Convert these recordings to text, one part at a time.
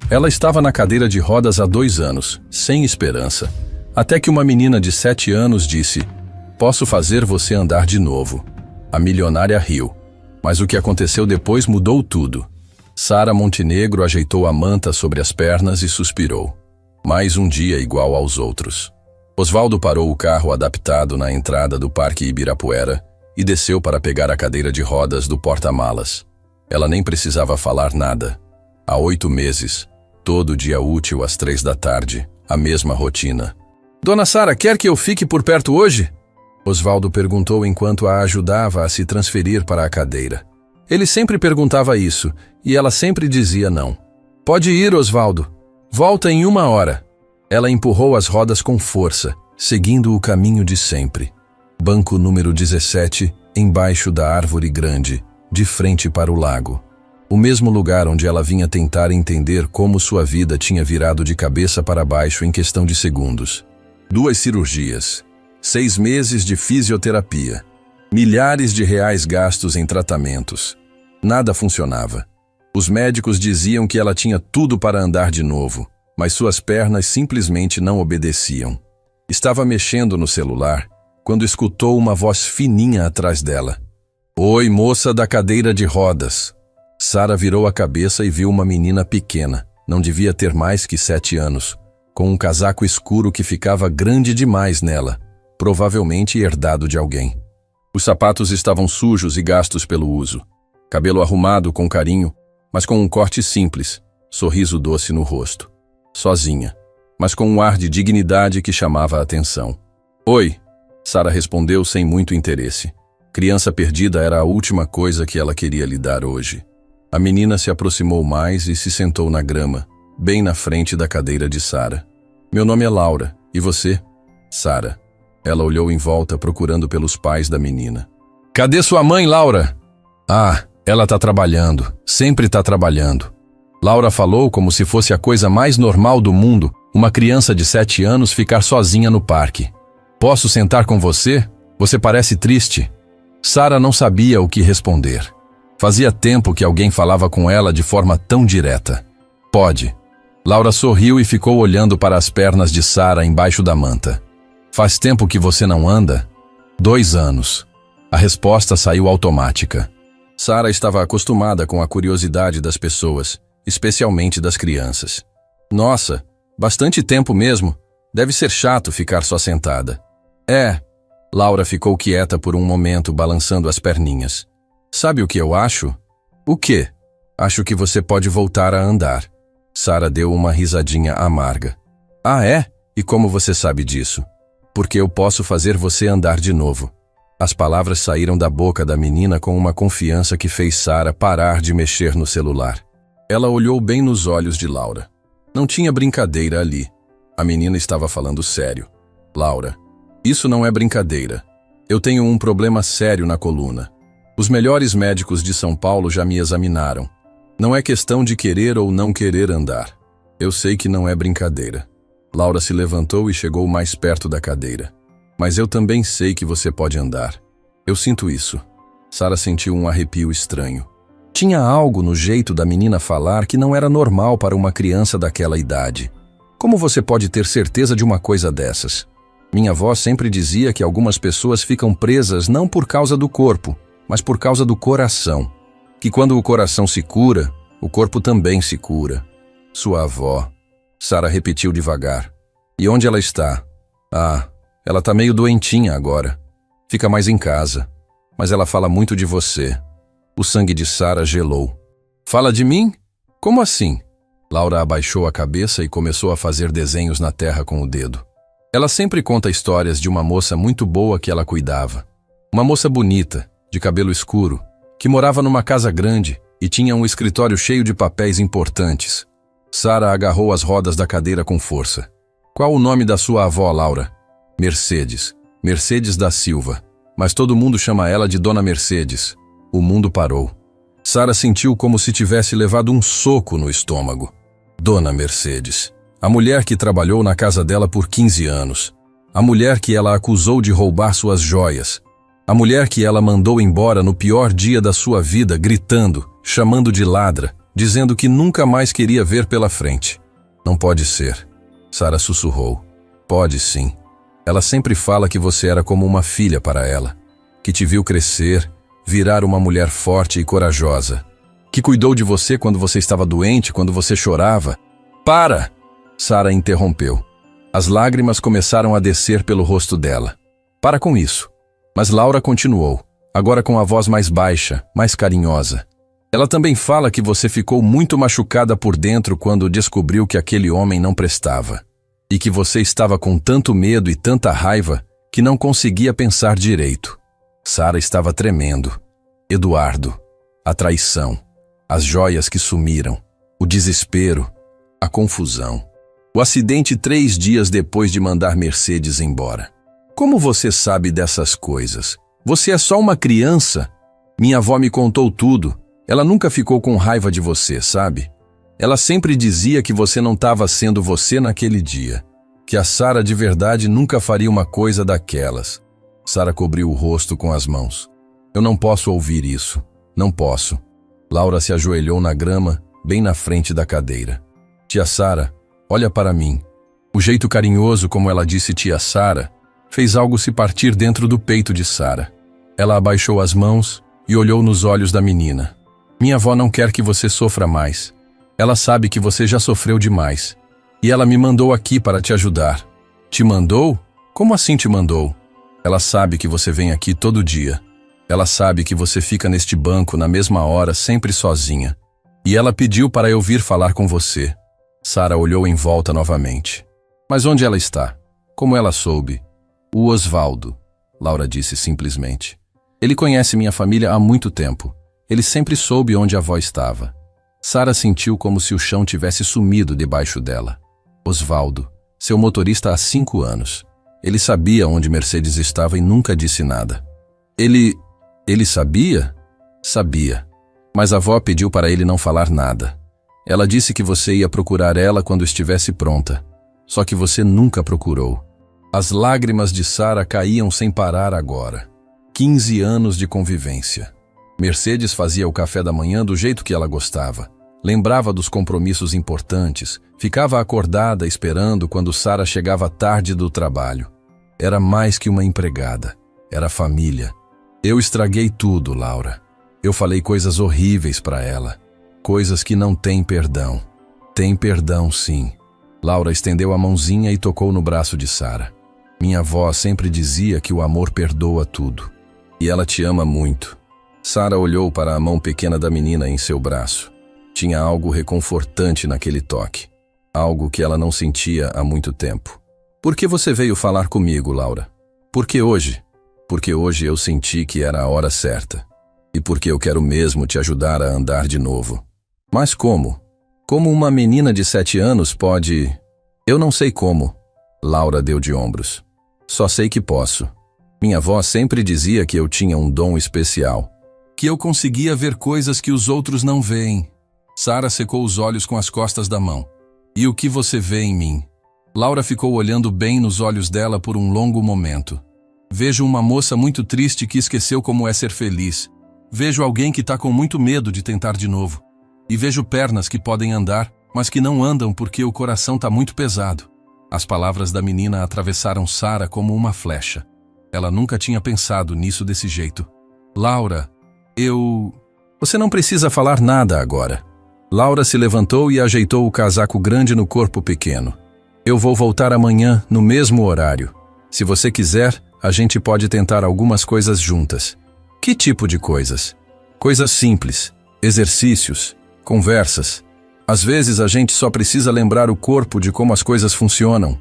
Ela estava na cadeira de rodas há 2 anos, sem esperança. Até que uma menina de 7 anos disse: "Posso fazer você andar de novo." A milionária riu. Mas o que aconteceu depois mudou tudo. Sara Montenegro ajeitou a manta sobre as pernas e suspirou. Mais um dia igual aos outros. Osvaldo parou o carro adaptado na entrada do Parque Ibirapuera e desceu para pegar a cadeira de rodas do porta-malas. Ela nem precisava falar nada. Há 8 meses, todo dia útil às 3 da tarde, a mesma rotina. "Dona Sara, quer que eu fique por perto hoje?" Osvaldo perguntou enquanto a ajudava a se transferir para a cadeira. Ele sempre perguntava isso, e ela sempre dizia não. "Pode ir, Osvaldo. Volta em 1 hora." Ela empurrou as rodas com força, seguindo o caminho de sempre. Banco número 17, embaixo da árvore grande, de frente para o lago. O mesmo lugar onde ela vinha tentar entender como sua vida tinha virado de cabeça para baixo em questão de segundos. 2 cirurgias, 6 meses de fisioterapia, milhares de reais gastos em tratamentos. Nada funcionava. Os médicos diziam que ela tinha tudo para andar de novo, mas suas pernas simplesmente não obedeciam. Estava mexendo no celular quando escutou uma voz fininha atrás dela. "Oi, moça da cadeira de rodas." Sara virou a cabeça e viu uma menina pequena, não devia ter mais que 7 anos, com um casaco escuro que ficava grande demais nela, provavelmente herdado de alguém. Os sapatos estavam sujos e gastos pelo uso. Cabelo arrumado com carinho, mas com um corte simples, sorriso doce no rosto. Sozinha, mas com um ar de dignidade que chamava a atenção. "Oi," Sara respondeu sem muito interesse. Criança perdida era a última coisa que ela queria lhe dar hoje. A menina se aproximou mais e se sentou na grama, bem na frente da cadeira de Sara. "Meu nome é Laura, e você?" "Sara." Ela olhou em volta procurando pelos pais da menina. "Cadê sua mãe, Laura?" "Ah, ela tá trabalhando, sempre tá trabalhando." Laura falou como se fosse a coisa mais normal do mundo, uma criança de 7 anos ficar sozinha no parque. "Posso sentar com você? Você parece triste." Sara não sabia o que responder. Fazia tempo que alguém falava com ela de forma tão direta. "Pode." Laura sorriu e ficou olhando para as pernas de Sara embaixo da manta. "Faz tempo que você não anda?" 2 anos. A resposta saiu automática. Sara estava acostumada com a curiosidade das pessoas, especialmente das crianças. "Nossa, bastante tempo mesmo. Deve ser chato ficar só sentada." "É." Laura ficou quieta por um momento, balançando as perninhas. "Sabe o que eu acho?" "O quê?" "Acho que você pode voltar a andar." Sara deu uma risadinha amarga. "Ah, é? E como você sabe disso?" "Porque eu posso fazer você andar de novo." As palavras saíram da boca da menina com uma confiança que fez Sara parar de mexer no celular. Ela olhou bem nos olhos de Laura. Não tinha brincadeira ali. A menina estava falando sério. "Laura, isso não é brincadeira. Eu tenho um problema sério na coluna. Os melhores médicos de São Paulo já me examinaram. Não é questão de querer ou não querer andar. Eu sei que não é brincadeira." Laura se levantou e chegou mais perto da cadeira. "Mas eu também sei que você pode andar. Eu sinto isso." Sara sentiu um arrepio estranho. Tinha algo no jeito da menina falar que não era normal para uma criança daquela idade. "Como você pode ter certeza de uma coisa dessas?" "Minha avó sempre dizia que algumas pessoas ficam presas não por causa do corpo, mas por causa do coração. Que quando o coração se cura, o corpo também se cura." "Sua avó." Sara repetiu devagar. "E onde ela está?" "Ah, ela tá meio doentinha agora. Fica mais em casa. Mas ela fala muito de você." O sangue de Sara gelou. "Fala de mim? Como assim?" Laura abaixou a cabeça e começou a fazer desenhos na terra com o dedo. "Ela sempre conta histórias de uma moça muito boa que ela cuidava. Uma moça bonita, de cabelo escuro, que morava numa casa grande e tinha um escritório cheio de papéis importantes." Sara agarrou as rodas da cadeira com força. "Qual o nome da sua avó, Laura?" "Mercedes. Mercedes da Silva. Mas todo mundo chama ela de Dona Mercedes." O mundo parou. Sara sentiu como se tivesse levado um soco no estômago. Dona Mercedes. A mulher que trabalhou na casa dela por 15 anos. A mulher que ela acusou de roubar suas joias. A mulher que ela mandou embora no pior dia da sua vida, gritando, chamando de ladra, dizendo que nunca mais queria ver pela frente. Não pode ser. Sara sussurrou. Pode sim. Ela sempre fala que você era como uma filha para ela, que te viu crescer, virar uma mulher forte e corajosa, que cuidou de você quando você estava doente, quando você chorava. Para! Sara interrompeu. As lágrimas começaram a descer pelo rosto dela. Para com isso. Mas Laura continuou, agora com a voz mais baixa, mais carinhosa. Ela também fala que você ficou muito machucada por dentro quando descobriu que aquele homem não prestava. E que você estava com tanto medo e tanta raiva que não conseguia pensar direito. Sara estava tremendo. Eduardo, a traição, as joias que sumiram, o desespero, a confusão. O acidente 3 dias depois de mandar Mercedes embora. Como você sabe dessas coisas? Você é só uma criança. Minha avó me contou tudo. Ela nunca ficou com raiva de você, sabe? Ela sempre dizia que você não estava sendo você naquele dia. Que a Sara de verdade nunca faria uma coisa daquelas. Sara cobriu o rosto com as mãos. Eu não posso ouvir isso. Não posso. Laura se ajoelhou na grama, bem na frente da cadeira. Tia Sara, olha para mim. O jeito carinhoso como ela disse tia Sara fez algo se partir dentro do peito de Sara. Ela abaixou as mãos e olhou nos olhos da menina. Minha avó não quer que você sofra mais. Ela sabe que você já sofreu demais. E ela me mandou aqui para te ajudar. Te mandou? Como assim te mandou? Ela sabe que você vem aqui todo dia. Ela sabe que você fica neste banco na mesma hora, sempre sozinha. E ela pediu para eu vir falar com você. Sara olhou em volta novamente. Mas onde ela está? Como ela soube? O Osvaldo, Laura disse simplesmente. Ele conhece minha família há muito tempo. Ele sempre soube onde a avó estava. Sara sentiu como se o chão tivesse sumido debaixo dela. Osvaldo, seu motorista há 5 anos. Ele sabia onde Mercedes estava e nunca disse nada. Ele sabia? Sabia. Mas a avó pediu para ele não falar nada. Ela disse que você ia procurar ela quando estivesse pronta. Só que você nunca procurou. As lágrimas de Sara caíam sem parar agora. 15 anos de convivência. Mercedes fazia o café da manhã do jeito que ela gostava. Lembrava dos compromissos importantes. Ficava acordada esperando quando Sara chegava tarde do trabalho. Era mais que uma empregada. Era família. Eu estraguei tudo, Laura. Eu falei coisas horríveis para ela. Coisas que não têm perdão. Tem perdão, sim. Laura estendeu a mãozinha e tocou no braço de Sara. Minha avó sempre dizia que o amor perdoa tudo. E ela te ama muito. Sara olhou para a mão pequena da menina em seu braço. Tinha algo reconfortante naquele toque. Algo que ela não sentia há muito tempo. Por que você veio falar comigo, Laura? Por que hoje? Porque hoje eu senti que era a hora certa. E porque eu quero mesmo te ajudar a andar de novo. Mas como? Como uma menina de 7 anos pode... Eu não sei como. Laura deu de ombros. Só sei que posso. Minha avó sempre dizia que eu tinha um dom especial. Que eu conseguia ver coisas que os outros não veem. Sara secou os olhos com as costas da mão. E o que você vê em mim? Laura ficou olhando bem nos olhos dela por um longo momento. Vejo uma moça muito triste que esqueceu como é ser feliz. Vejo alguém que está com muito medo de tentar de novo. E vejo pernas que podem andar, mas que não andam porque o coração está muito pesado. As palavras da menina atravessaram Sara como uma flecha. Ela nunca tinha pensado nisso desse jeito. Laura, Você não precisa falar nada agora. Laura se levantou e ajeitou o casaco grande no corpo pequeno. Eu vou voltar amanhã, no mesmo horário. Se você quiser, a gente pode tentar algumas coisas juntas. Que tipo de coisas? Coisas simples, exercícios, conversas. Às vezes a gente só precisa lembrar o corpo de como as coisas funcionam.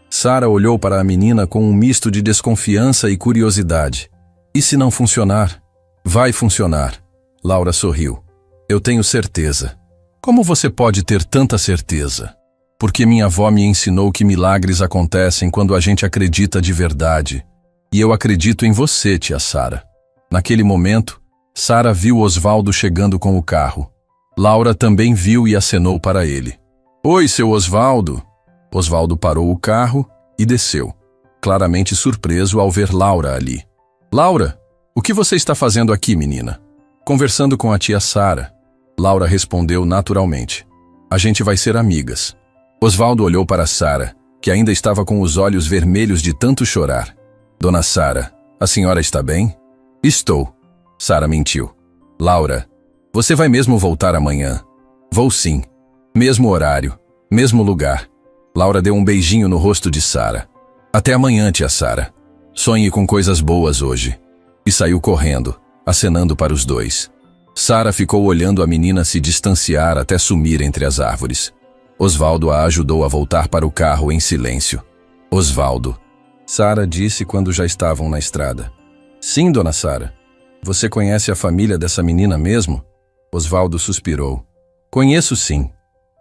Sara olhou para a menina com um misto de desconfiança e curiosidade. E se não funcionar? Vai funcionar. Laura sorriu. Eu tenho certeza. Como você pode ter tanta certeza? Porque minha avó me ensinou que milagres acontecem quando a gente acredita de verdade. E eu acredito em você, tia Sara. Naquele momento, Sara viu Osvaldo chegando com o carro. Laura também viu e acenou para ele. Oi, seu Osvaldo. Osvaldo parou o carro e desceu, claramente surpreso ao ver Laura ali. Laura, o que você está fazendo aqui, menina? Conversando com a tia Sara. Laura respondeu naturalmente. A gente vai ser amigas. Osvaldo olhou para Sara, que ainda estava com os olhos vermelhos de tanto chorar. Dona Sara, a senhora está bem? Estou. Sara mentiu. Laura, você vai mesmo voltar amanhã? Vou sim. Mesmo horário, mesmo lugar. Laura deu um beijinho no rosto de Sara. Até amanhã, tia Sara. Sonhe com coisas boas hoje. E saiu correndo, acenando para os dois. Sara ficou olhando a menina se distanciar até sumir entre as árvores. Osvaldo a ajudou a voltar para o carro em silêncio. Osvaldo. Sara disse quando já estavam na estrada. Sim, dona Sara. Você conhece a família dessa menina mesmo? Osvaldo suspirou. Conheço sim.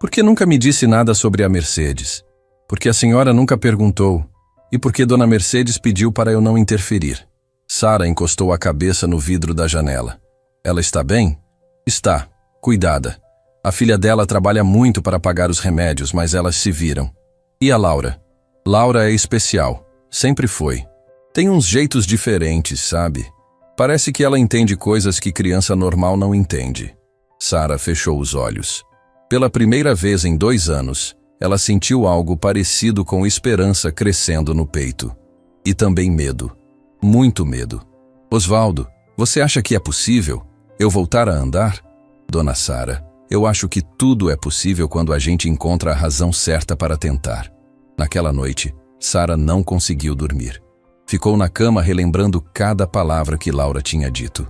Por que nunca me disse nada sobre a Mercedes? Porque a senhora nunca perguntou. E porque dona Mercedes pediu para eu não interferir. Sara encostou a cabeça no vidro da janela. Ela está bem? Está. Cuidada. A filha dela trabalha muito para pagar os remédios, mas elas se viram. E a Laura? Laura é especial. Sempre foi. Tem uns jeitos diferentes, sabe? Parece que ela entende coisas que criança normal não entende. Sara fechou os olhos. Pela primeira vez em 2 anos, ela sentiu algo parecido com esperança crescendo no peito. E também medo. Muito medo. Osvaldo, você acha que é possível eu voltar a andar? Dona Sara, eu acho que tudo é possível quando a gente encontra a razão certa para tentar. Naquela noite, Sara não conseguiu dormir. Ficou na cama relembrando cada palavra que Laura tinha dito.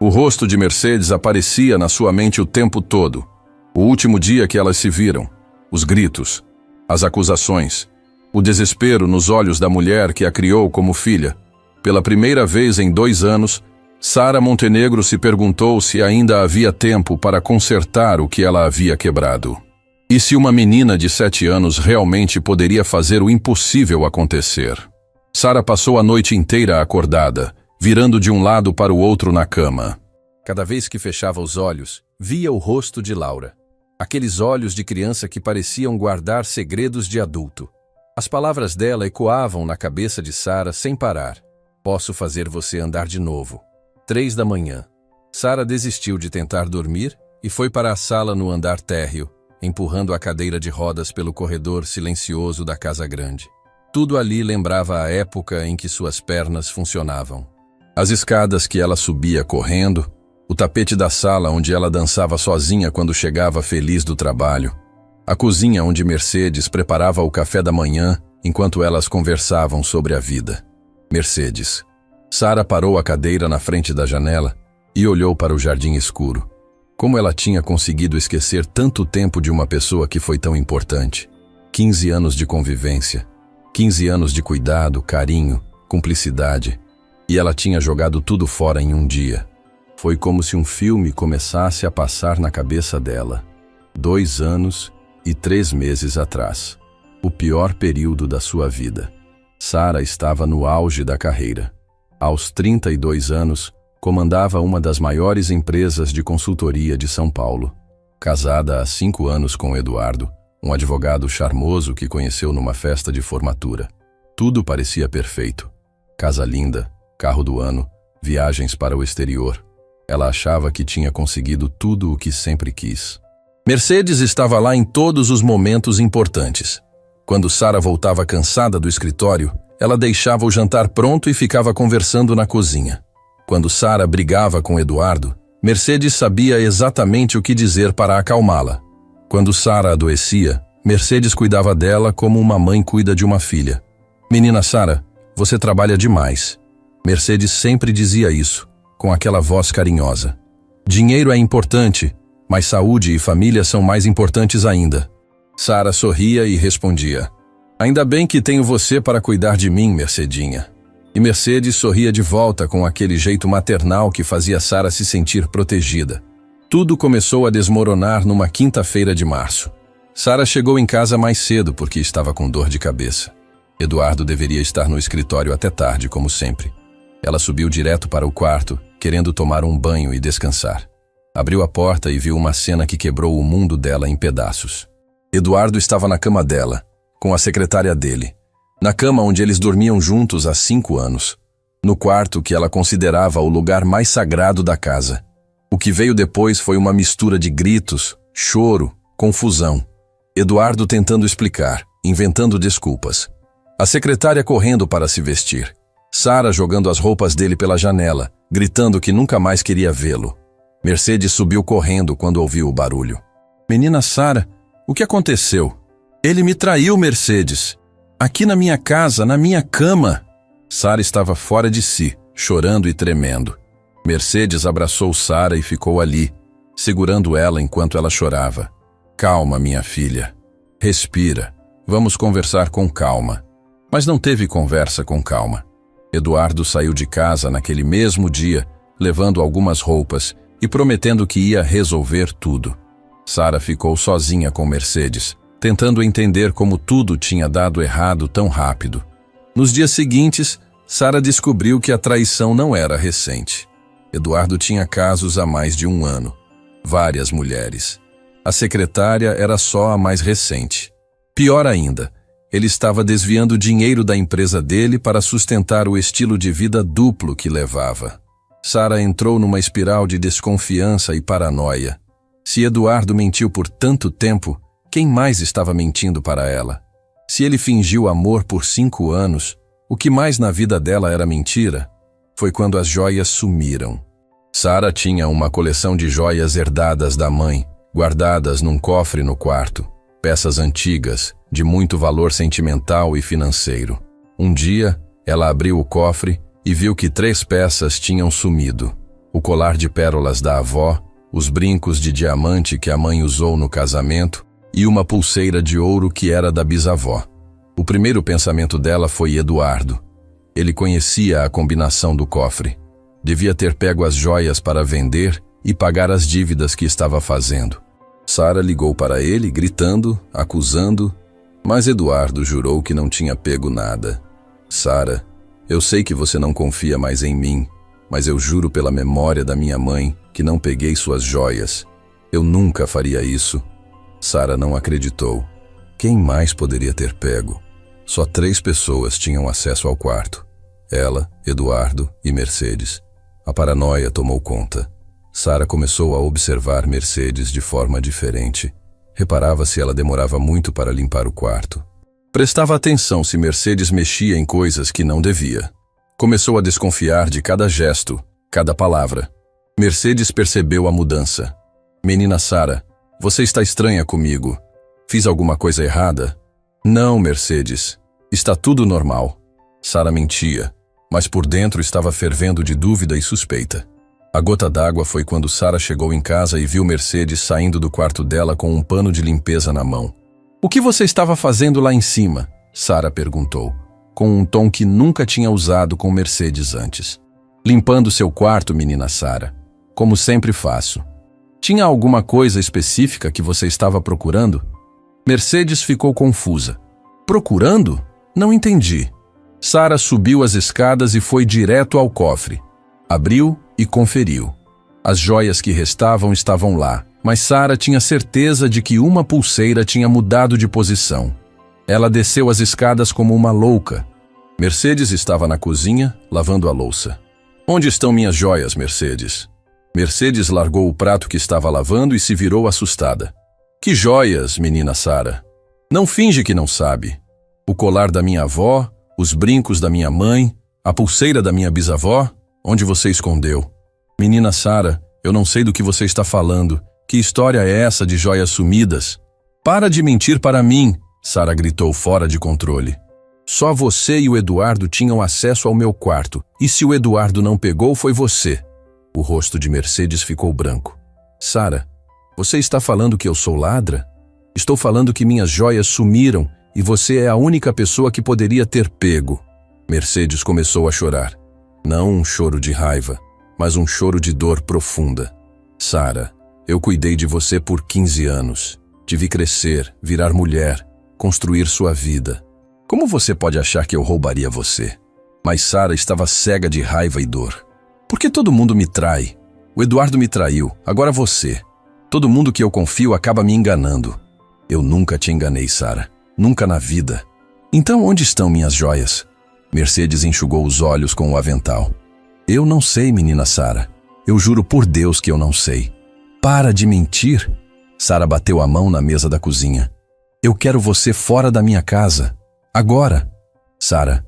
O rosto de Mercedes aparecia na sua mente o tempo todo. O último dia que elas se viram, os gritos, as acusações, o desespero nos olhos da mulher que a criou como filha. Pela primeira vez em 2 anos, Sara Montenegro se perguntou se ainda havia tempo para consertar o que ela havia quebrado. E se uma menina de 7 anos realmente poderia fazer o impossível acontecer? Sara passou a noite inteira acordada, virando de um lado para o outro na cama. Cada vez que fechava os olhos, via o rosto de Laura. Aqueles olhos de criança que pareciam guardar segredos de adulto. As palavras dela ecoavam na cabeça de Sara sem parar. Posso fazer você andar de novo. 3 da manhã. Sara desistiu de tentar dormir e foi para a sala no andar térreo, empurrando a cadeira de rodas pelo corredor silencioso da casa grande. Tudo ali lembrava a época em que suas pernas funcionavam. As escadas que ela subia correndo, o tapete da sala onde ela dançava sozinha quando chegava feliz do trabalho, a cozinha onde Mercedes preparava o café da manhã enquanto elas conversavam sobre a vida. Mercedes. Sara parou a cadeira na frente da janela e olhou para o jardim escuro. Como ela tinha conseguido esquecer tanto tempo de uma pessoa que foi tão importante? 15 anos de convivência, 15 anos de cuidado, carinho, cumplicidade. E ela tinha jogado tudo fora em um dia. Foi como se um filme começasse a passar na cabeça dela. 2 anos e 3 meses atrás. O pior período da sua vida. Sara estava no auge da carreira. Aos 32 anos, comandava uma das maiores empresas de consultoria de São Paulo. Casada há 5 anos com Eduardo, um advogado charmoso que conheceu numa festa de formatura. Tudo parecia perfeito. Casa linda, carro do ano, viagens para o exterior. Ela achava que tinha conseguido tudo o que sempre quis. Mercedes estava lá em todos os momentos importantes. Quando Sara voltava cansada do escritório, ela deixava o jantar pronto e ficava conversando na cozinha. Quando Sara brigava com Eduardo, Mercedes sabia exatamente o que dizer para acalmá-la. Quando Sara adoecia, Mercedes cuidava dela como uma mãe cuida de uma filha. Menina Sara, você trabalha demais. Mercedes sempre dizia isso, com aquela voz carinhosa. Dinheiro é importante, mas saúde e família são mais importantes ainda. Sara sorria e respondia. Ainda bem que tenho você para cuidar de mim, Mercedinha. E Mercedes sorria de volta com aquele jeito maternal que fazia Sara se sentir protegida. Tudo começou a desmoronar numa quinta-feira de março. Sara chegou em casa mais cedo porque estava com dor de cabeça. Eduardo deveria estar no escritório até tarde, como sempre. Ela subiu direto para o quarto, querendo tomar um banho e descansar. Abriu a porta e viu uma cena que quebrou o mundo dela em pedaços. Eduardo estava na cama dela, com a secretária dele. Na cama onde eles dormiam juntos há 5 anos. No quarto que ela considerava o lugar mais sagrado da casa. O que veio depois foi uma mistura de gritos, choro, confusão. Eduardo tentando explicar, inventando desculpas. A secretária correndo para se vestir. Sara jogando as roupas dele pela janela, gritando que nunca mais queria vê-lo. Mercedes subiu correndo quando ouviu o barulho. Menina Sara, o que aconteceu? Ele me traiu, Mercedes. Aqui na minha casa, na minha cama. Sara estava fora de si, chorando e tremendo. Mercedes abraçou Sara e ficou ali, segurando ela enquanto ela chorava. Calma, minha filha. Respira. Vamos conversar com calma. Mas não teve conversa com calma. Eduardo saiu de casa naquele mesmo dia, levando algumas roupas e prometendo que ia resolver tudo. Sara ficou sozinha com Mercedes, tentando entender como tudo tinha dado errado tão rápido. Nos dias seguintes, Sara descobriu que a traição não era recente. Eduardo tinha casos há mais de 1 ano. Várias mulheres. A secretária era só a mais recente. Pior ainda, ele estava desviando dinheiro da empresa dele para sustentar o estilo de vida duplo que levava. Sara entrou numa espiral de desconfiança e paranoia. Se Eduardo mentiu por tanto tempo, quem mais estava mentindo para ela? Se ele fingiu amor por 5 anos, o que mais na vida dela era mentira? Foi quando as joias sumiram. Sara tinha uma coleção de joias herdadas da mãe, guardadas num cofre no quarto. Peças antigas, de muito valor sentimental e financeiro. Um dia, ela abriu o cofre e viu que 3 peças tinham sumido. O colar de pérolas da avó, os brincos de diamante que a mãe usou no casamento e uma pulseira de ouro que era da bisavó. O primeiro pensamento dela foi Eduardo. Ele conhecia a combinação do cofre. Devia ter pego as joias para vender e pagar as dívidas que estava fazendo. Sara ligou para ele, gritando, acusando, mas Eduardo jurou que não tinha pego nada. Sara, eu sei que você não confia mais em mim, mas eu juro pela memória da minha mãe que não peguei suas joias. Eu nunca faria isso. Sara não acreditou. Quem mais poderia ter pego? Só 3 pessoas tinham acesso ao quarto. Ela, Eduardo e Mercedes. A paranoia tomou conta. Sara começou a observar Mercedes de forma diferente. Reparava se ela demorava muito para limpar o quarto. Prestava atenção se Mercedes mexia em coisas que não devia. Começou a desconfiar de cada gesto, cada palavra. Mercedes percebeu a mudança. Menina Sara, você está estranha comigo. Fiz alguma coisa errada? Não, Mercedes. Está tudo normal. Sara mentia, mas por dentro estava fervendo de dúvida e suspeita. A gota d'água foi quando Sara chegou em casa e viu Mercedes saindo do quarto dela com um pano de limpeza na mão. O que você estava fazendo lá em cima? Sara perguntou, com um tom que nunca tinha usado com Mercedes antes. Limpando seu quarto, menina Sara. Como sempre faço. Tinha alguma coisa específica que você estava procurando? Mercedes ficou confusa. Procurando? Não entendi. Sara subiu as escadas e foi direto ao cofre. Abriu e conferiu. As joias que restavam estavam lá, mas Sara tinha certeza de que uma pulseira tinha mudado de posição. Ela desceu as escadas como uma louca. Mercedes estava na cozinha, lavando a louça. Onde estão minhas joias, Mercedes? Mercedes largou o prato que estava lavando e se virou assustada. Que joias, menina Sara? Não finge que não sabe. O colar da minha avó, os brincos da minha mãe, a pulseira da minha bisavó, onde você escondeu? Menina Sara, eu não sei do que você está falando. Que história é essa de joias sumidas? Para de mentir para mim, Sara gritou fora de controle. Só você e o Eduardo tinham acesso ao meu quarto, e se o Eduardo não pegou, foi você. O rosto de Mercedes ficou branco. Sara, você está falando que eu sou ladra? Estou falando que minhas joias sumiram e você é a única pessoa que poderia ter pego. Mercedes começou a chorar. Não um choro de raiva, mas um choro de dor profunda. Sara, eu cuidei de você por 15 anos. Te vi crescer, virar mulher, construir sua vida. Como você pode achar que eu roubaria você? Mas Sara estava cega de raiva e dor. Por que todo mundo me trai? O Eduardo me traiu, agora você. Todo mundo que eu confio acaba me enganando. Eu nunca te enganei, Sara. Nunca na vida. Então onde estão minhas joias? Mercedes enxugou os olhos com o avental. Eu não sei, menina Sara. Eu juro por Deus que eu não sei. Para de mentir. Sara bateu a mão na mesa da cozinha. Eu quero você fora da minha casa. Agora. Sara.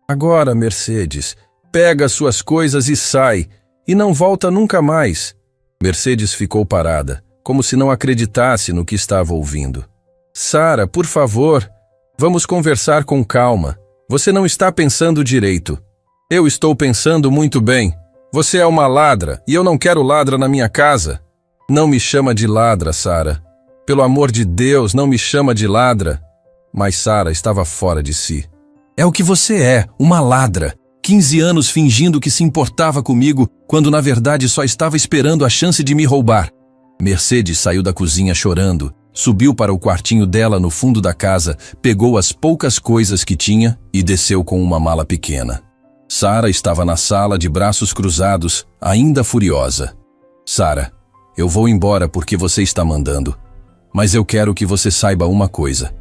Agora, Mercedes. Pega suas coisas e sai. E não volta nunca mais. Mercedes ficou parada, como se não acreditasse no que estava ouvindo. Sara, por favor, vamos conversar com calma. Você não está pensando direito. Eu estou pensando muito bem. Você é uma ladra e eu não quero ladra na minha casa. Não me chama de ladra, Sara. Pelo amor de Deus, não me chama de ladra. Mas Sara estava fora de si. É o que você é, uma ladra. 15 anos fingindo que se importava comigo, quando na verdade só estava esperando a chance de me roubar. Mercedes saiu da cozinha chorando, subiu para o quartinho dela no fundo da casa, pegou as poucas coisas que tinha e desceu com uma mala pequena. Sara estava na sala de braços cruzados, ainda furiosa. Sara, eu vou embora porque você está mandando. Mas eu quero que você saiba uma coisa.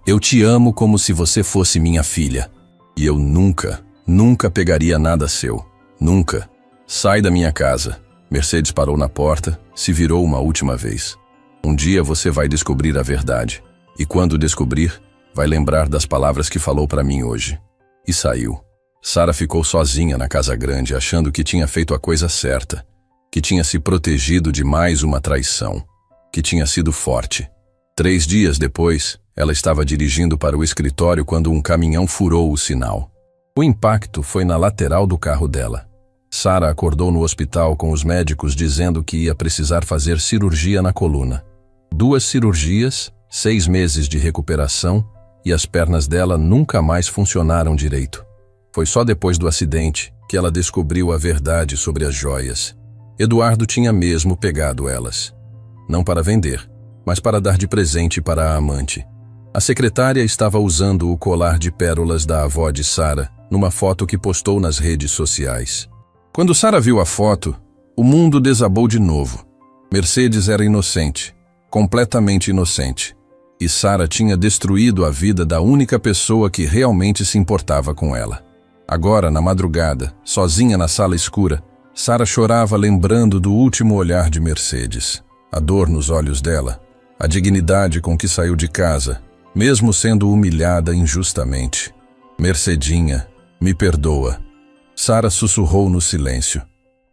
Eu te amo como se você fosse minha filha. E eu nunca pegaria nada seu. Nunca. Sai da minha casa. Mercedes parou na porta, se virou uma última vez. Um dia você vai descobrir a verdade. E quando descobrir, vai lembrar das palavras que falou para mim hoje. E saiu. Sara ficou sozinha na casa grande, achando que tinha feito a coisa certa, que tinha se protegido de mais uma traição, que tinha sido forte. 3 dias depois, ela estava dirigindo para o escritório quando um caminhão furou o sinal. O impacto foi na lateral do carro dela. Sara acordou no hospital com os médicos dizendo que ia precisar fazer cirurgia na coluna. 2 cirurgias, 6 meses de recuperação e as pernas dela nunca mais funcionaram direito. Foi só depois do acidente que ela descobriu a verdade sobre as joias. Eduardo tinha mesmo pegado elas. Não para vender, mas para dar de presente para a amante. A secretária estava usando o colar de pérolas da avó de Sara numa foto que postou nas redes sociais. Quando Sara viu a foto, o mundo desabou de novo. Mercedes era inocente, completamente inocente. E Sara tinha destruído a vida da única pessoa que realmente se importava com ela. Agora, na madrugada, sozinha na sala escura, Sara chorava lembrando do último olhar de Mercedes. A dor nos olhos dela, a dignidade com que saiu de casa, mesmo sendo humilhada injustamente. Mercedinha, me perdoa. Sara sussurrou no silêncio.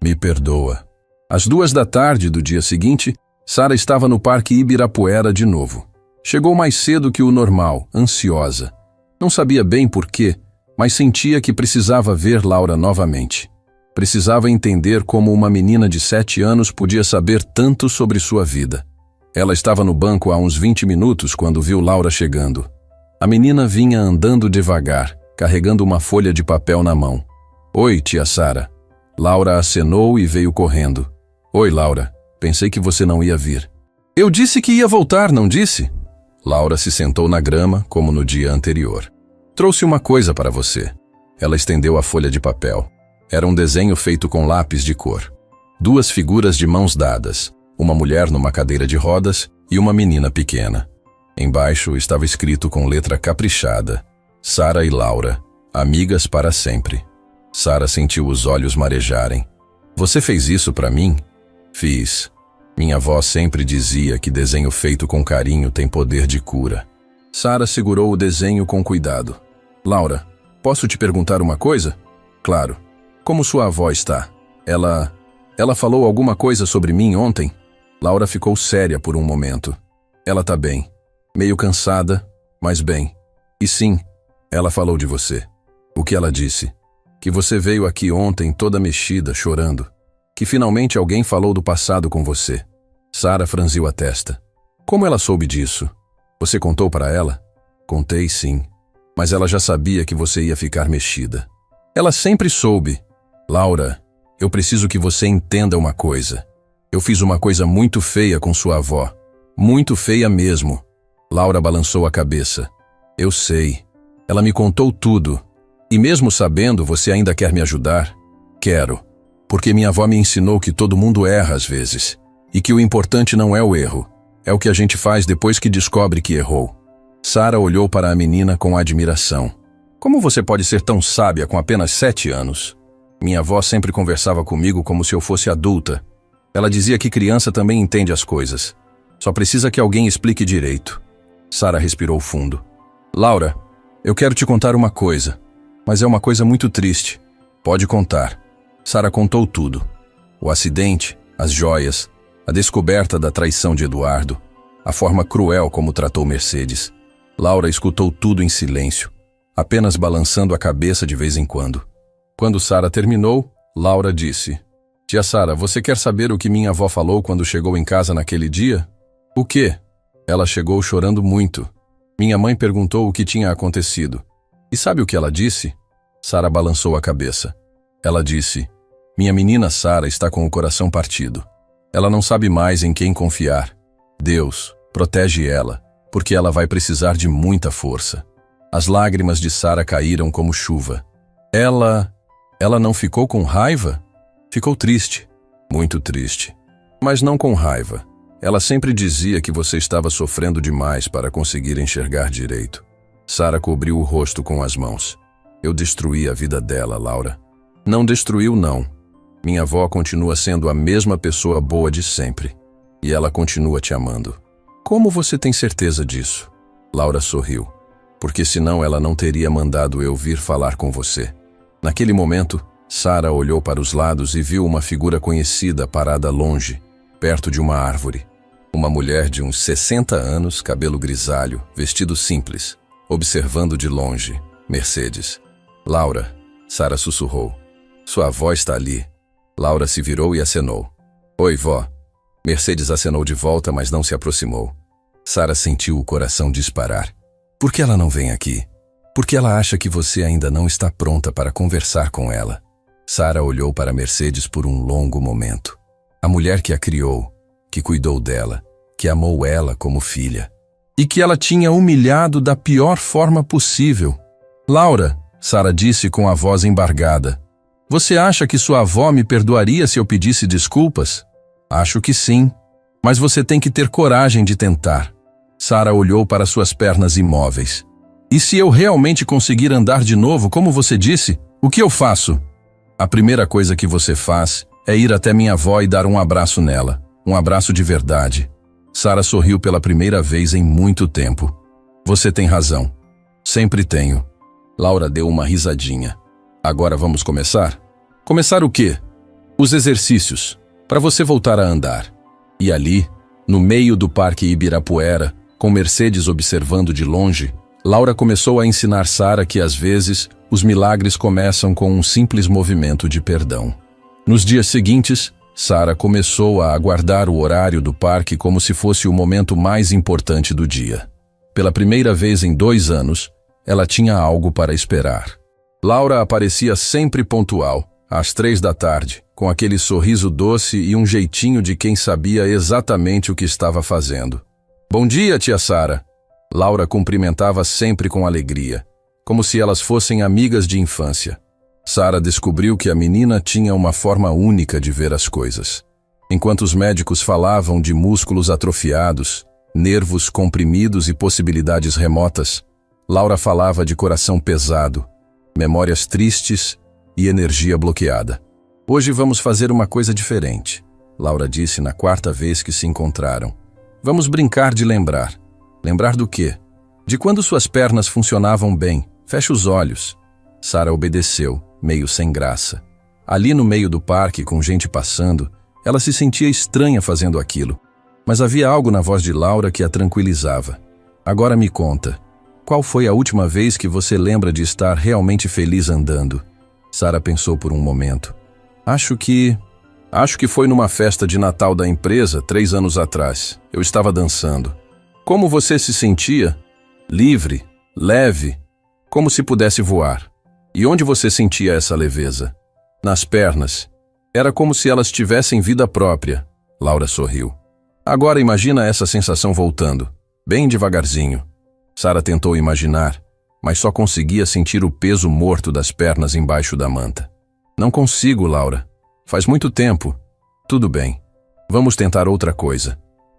Me perdoa. Às 2 da tarde do dia seguinte, Sara estava no Parque Ibirapuera de novo. Chegou mais cedo que o normal, ansiosa. Não sabia bem por quê, mas sentia que precisava ver Laura novamente. Precisava entender como uma menina de 7 anos podia saber tanto sobre sua vida. Ela estava no banco há uns 20 minutos quando viu Laura chegando. A menina vinha andando devagar, carregando uma folha de papel na mão. Oi, tia Sara. Laura acenou e veio correndo. Oi, Laura. Pensei que você não ia vir. Eu disse que ia voltar, não disse? Laura se sentou na grama, como no dia anterior. Trouxe uma coisa para você. Ela estendeu a folha de papel. Era um desenho feito com lápis de cor. 2 figuras de mãos dadas, uma mulher numa cadeira de rodas e uma menina pequena. Embaixo estava escrito com letra caprichada: Sara e Laura, amigas para sempre. Sara sentiu os olhos marejarem. Você fez isso para mim? Fiz. Minha avó sempre dizia que desenho feito com carinho tem poder de cura. Sara segurou o desenho com cuidado. Laura, posso te perguntar uma coisa? Claro. Como sua avó está? Ela falou alguma coisa sobre mim ontem? Laura ficou séria por um momento. Ela tá bem. Meio cansada, mas bem. E sim, ela falou de você. O que ela disse? Que você veio aqui ontem toda mexida, chorando. Que finalmente alguém falou do passado com você. Sara franziu a testa. Como ela soube disso? Você contou para ela? Contei, sim. Mas ela já sabia que você ia ficar mexida. Ela sempre soube. Laura, eu preciso que você entenda uma coisa. Eu fiz uma coisa muito feia com sua avó. Muito feia mesmo. Laura balançou a cabeça. Eu sei. Ela me contou tudo. E mesmo sabendo, você ainda quer me ajudar? Quero. Porque minha avó me ensinou que todo mundo erra às vezes. E que o importante não é o erro. É o que a gente faz depois que descobre que errou. Sara olhou para a menina com admiração. Como você pode ser tão sábia com apenas 7 anos? Minha avó sempre conversava comigo como se eu fosse adulta. Ela dizia que criança também entende as coisas. Só precisa que alguém explique direito. Sara respirou fundo. Laura, eu quero te contar uma coisa, mas é uma coisa muito triste. Pode contar. Sara contou tudo. O acidente, as joias, a descoberta da traição de Eduardo, a forma cruel como tratou Mercedes. Laura escutou tudo em silêncio, apenas balançando a cabeça de vez em quando. Quando Sara terminou, Laura disse: Tia Sara, você quer saber o que minha avó falou quando chegou em casa naquele dia? O quê? Ela chegou chorando muito. Minha mãe perguntou o que tinha acontecido. E sabe o que ela disse? Sara balançou a cabeça. Ela disse: Minha menina Sara está com o coração partido. Ela não sabe mais em quem confiar. Deus, protege ela, porque ela vai precisar de muita força. As lágrimas de Sara caíram como chuva. Ela não ficou com raiva? Ficou triste, muito triste. Mas não com raiva. Ela sempre dizia que você estava sofrendo demais para conseguir enxergar direito. Sara cobriu o rosto com as mãos. Eu destruí a vida dela, Laura. Não destruiu, não. Minha avó continua sendo a mesma pessoa boa de sempre. E ela continua te amando. Como você tem certeza disso? Laura sorriu. Porque senão ela não teria mandado eu vir falar com você. Naquele momento, Sara olhou para os lados e viu uma figura conhecida parada longe, perto de uma árvore. Uma mulher de uns 60 anos, cabelo grisalho, vestido simples, observando de longe, Mercedes. Laura, Sara sussurrou. Sua avó está ali. Laura se virou e acenou. Oi, vó. Mercedes acenou de volta, mas não se aproximou. Sara sentiu o coração disparar. Por que ela não vem aqui? Porque ela acha que você ainda não está pronta para conversar com ela. Sara olhou para Mercedes por um longo momento. A mulher que a criou, que cuidou dela, que amou ela como filha. E que ela tinha humilhado da pior forma possível. Laura, Sara disse com a voz embargada. Você acha que sua avó me perdoaria se eu pedisse desculpas? Acho que sim. Mas você tem que ter coragem de tentar. Sara olhou para suas pernas imóveis. E se eu realmente conseguir andar de novo, como você disse, o que eu faço? A primeira coisa que você faz é ir até minha avó e dar um abraço nela. Um abraço de verdade. Sara sorriu pela primeira vez em muito tempo. Você tem razão. Sempre tenho. Laura deu uma risadinha. Agora vamos começar? Começar o quê? Os exercícios, para você voltar a andar. E ali, no meio do Parque Ibirapuera, com Mercedes observando de longe, Laura começou a ensinar Sara que, às vezes, os milagres começam com um simples movimento de perdão. Nos dias seguintes, Sara começou a aguardar o horário do parque como se fosse o momento mais importante do dia. Pela primeira vez em 2 anos, ela tinha algo para esperar. Laura aparecia sempre pontual, às 3 da tarde, com aquele sorriso doce e um jeitinho de quem sabia exatamente o que estava fazendo. Bom dia, tia Sara. Laura cumprimentava sempre com alegria, como se elas fossem amigas de infância. Sara descobriu que a menina tinha uma forma única de ver as coisas. Enquanto os médicos falavam de músculos atrofiados, nervos comprimidos e possibilidades remotas, Laura falava de coração pesado, memórias tristes e energia bloqueada. Hoje vamos fazer uma coisa diferente, Laura disse na 4ª vez que se encontraram. Vamos brincar de lembrar. Lembrar do quê? De quando suas pernas funcionavam bem. Feche os olhos. Sara obedeceu, meio sem graça. Ali no meio do parque, com gente passando, ela se sentia estranha fazendo aquilo. Mas havia algo na voz de Laura que a tranquilizava. Agora me conta, qual foi a última vez que você lembra de estar realmente feliz andando? Sara pensou por um momento. Acho que foi numa festa de Natal da empresa, 3 anos atrás. Eu estava dançando. Como você se sentia? Livre, leve, como se pudesse voar. E onde você sentia essa leveza? Nas pernas. Era como se elas tivessem vida própria. Laura sorriu. Agora imagina essa sensação voltando, bem devagarzinho. Sara tentou imaginar, mas só conseguia sentir o peso morto das pernas embaixo da manta. Não consigo, Laura. Faz muito tempo. Tudo bem. Vamos tentar outra coisa.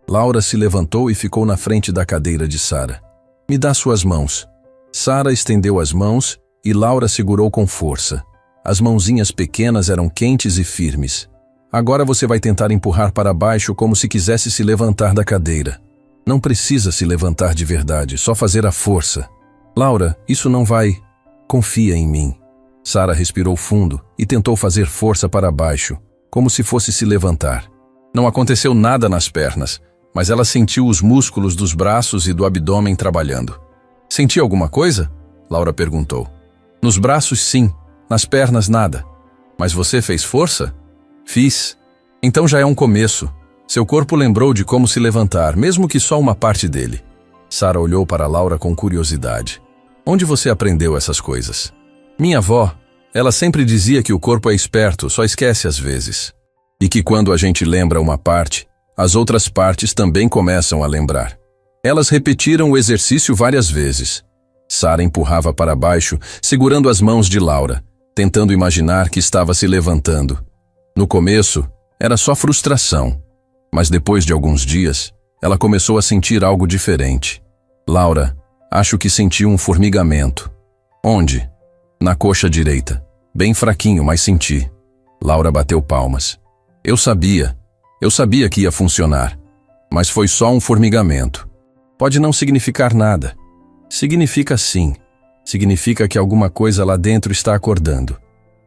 Laura se levantou e ficou na frente da cadeira de Sara. Me dá suas mãos. Sara estendeu as mãos e Laura segurou com força. As mãozinhas pequenas eram quentes e firmes. Agora você vai tentar empurrar para baixo como se quisesse se levantar da cadeira. Não precisa se levantar de verdade, só fazer a força. Laura, isso não vai... Confia em mim. Sara respirou fundo e tentou fazer força para baixo, como se fosse se levantar. Não aconteceu nada nas pernas, mas ela sentiu os músculos dos braços e do abdômen trabalhando. Sentiu alguma coisa? Laura perguntou. Nos braços, sim. Nas pernas, nada. Mas você fez força? Fiz. Então já é um começo. Seu corpo lembrou de como se levantar, mesmo que só uma parte dele. Sara olhou para Laura com curiosidade. Onde você aprendeu essas coisas? Minha avó. Ela sempre dizia que o corpo é esperto, só esquece às vezes. E que quando a gente lembra uma parte, as outras partes também começam a lembrar. Elas repetiram o exercício várias vezes. Sara empurrava para baixo, segurando as mãos de Laura, tentando imaginar que estava se levantando. No começo, era só frustração. Mas depois de alguns dias, ela começou a sentir algo diferente. Laura, acho que senti um formigamento. Onde? Na coxa direita. Bem fraquinho, mas senti. Laura bateu palmas. Eu sabia que ia funcionar. Mas foi só um formigamento. Pode não significar nada. Significa sim. Significa que alguma coisa lá dentro está acordando.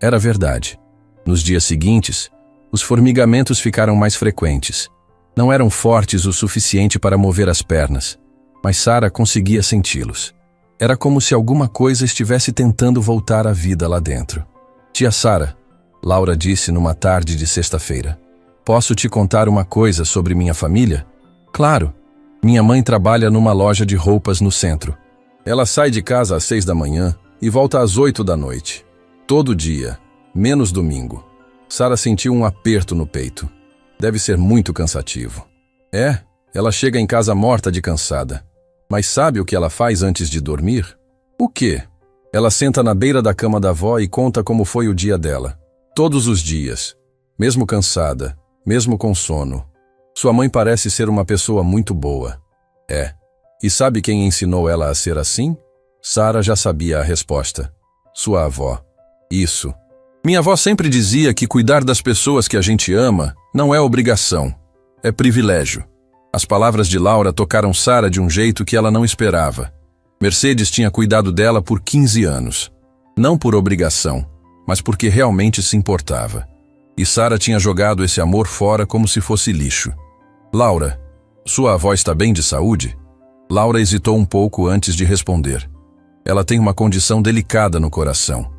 Era verdade. Nos dias seguintes, os formigamentos ficaram mais frequentes. Não eram fortes o suficiente para mover as pernas, mas Sara conseguia senti-los. Era como se alguma coisa estivesse tentando voltar à vida lá dentro. Tia Sara, Laura disse numa tarde de sexta-feira. Posso te contar uma coisa sobre minha família? Claro. Minha mãe trabalha numa loja de roupas no centro. Ela sai de casa às 6 da manhã e volta às 8 da noite. Todo dia, menos domingo. Sara sentiu um aperto no peito. Deve ser muito cansativo. Ela chega em casa morta de cansada. Mas sabe o que ela faz antes de dormir? O quê? Ela senta na beira da cama da avó e conta como foi o dia dela. Todos os dias. Mesmo cansada, mesmo com sono. Sua mãe parece ser uma pessoa muito boa. E sabe quem ensinou ela a ser assim? Sara já sabia a resposta. Sua avó. Isso. Minha avó sempre dizia que cuidar das pessoas que a gente ama não é obrigação, é privilégio. As palavras de Laura tocaram Sara de um jeito que ela não esperava. Mercedes tinha cuidado dela por 15 anos. Não por obrigação, mas porque realmente se importava. E Sara tinha jogado esse amor fora como se fosse lixo. Laura, sua avó está bem de saúde? Laura hesitou um pouco antes de responder. Ela tem uma condição delicada no coração.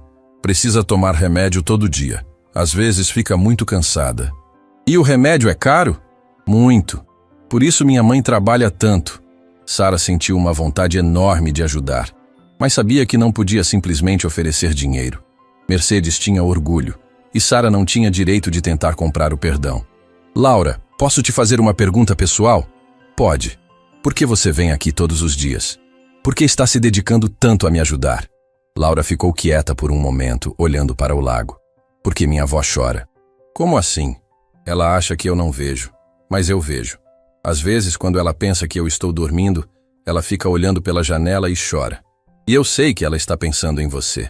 Precisa tomar remédio todo dia. Às vezes fica muito cansada. E o remédio é caro? Muito. Por isso minha mãe trabalha tanto. Sara sentiu uma vontade enorme de ajudar, mas sabia que não podia simplesmente oferecer dinheiro. Mercedes tinha orgulho, e Sara não tinha direito de tentar comprar o perdão. Laura, posso te fazer uma pergunta pessoal? Pode. Por que você vem aqui todos os dias? Por que está se dedicando tanto a me ajudar? Laura ficou quieta por um momento, olhando para o lago. Porque minha avó chora. Como assim? Ela acha que eu não vejo, mas eu vejo. Às vezes, quando ela pensa que eu estou dormindo, ela fica olhando pela janela e chora. E eu sei que ela está pensando em você.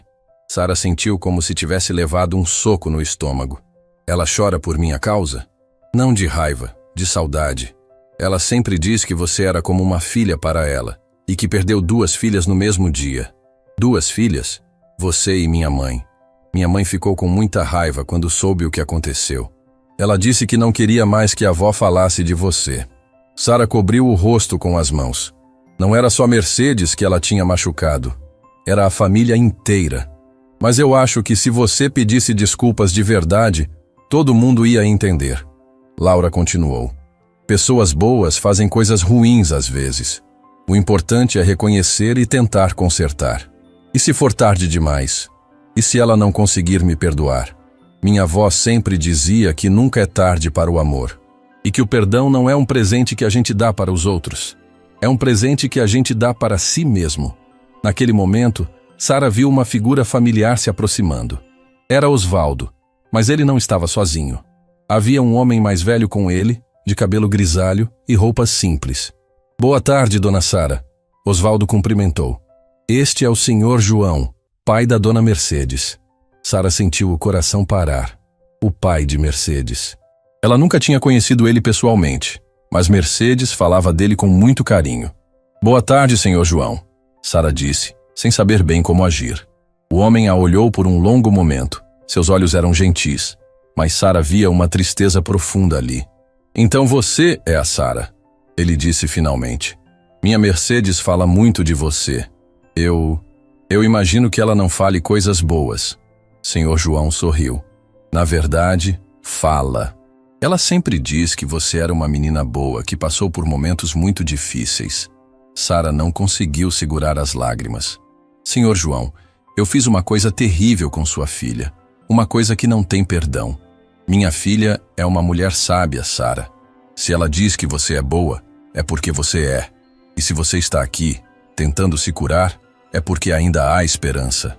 Sara sentiu como se tivesse levado um soco no estômago. Ela chora por minha causa? Não de raiva, de saudade. Ela sempre diz que você era como uma filha para ela, e que perdeu 2 filhas no mesmo dia. 2 filhas? Você e minha mãe. Minha mãe ficou com muita raiva quando soube o que aconteceu. Ela disse que não queria mais que a avó falasse de você. Sara cobriu o rosto com as mãos. Não era só Mercedes que ela tinha machucado. Era a família inteira. Mas eu acho que se você pedisse desculpas de verdade, todo mundo ia entender. Laura continuou. Pessoas boas fazem coisas ruins às vezes. O importante é reconhecer e tentar consertar. E se for tarde demais? E se ela não conseguir me perdoar? Minha avó sempre dizia que nunca é tarde para o amor. E que o perdão não é um presente que a gente dá para os outros. É um presente que a gente dá para si mesmo. Naquele momento, Sara viu uma figura familiar se aproximando. Era Osvaldo, mas ele não estava sozinho. Havia um homem mais velho com ele, de cabelo grisalho e roupas simples. Boa tarde, dona Sara. Osvaldo cumprimentou. Este é o senhor João, pai da dona Mercedes. Sara sentiu o coração parar. O pai de Mercedes. Ela nunca tinha conhecido ele pessoalmente, mas Mercedes falava dele com muito carinho. Boa tarde, senhor João, Sara disse, sem saber bem como agir. O homem a olhou por um longo momento. Seus olhos eram gentis, mas Sara via uma tristeza profunda ali. Então você é a Sara, ele disse finalmente. Minha Mercedes fala muito de você. Eu imagino que ela não fale coisas boas. Senhor João sorriu. Na verdade, fala. Ela sempre diz que você era uma menina boa, que passou por momentos muito difíceis. Sara não conseguiu segurar as lágrimas. Senhor João, eu fiz uma coisa terrível com sua filha. Uma coisa que não tem perdão. Minha filha é uma mulher sábia, Sara. Se ela diz que você é boa, é porque você é. E se você está aqui, tentando se curar, é porque ainda há esperança.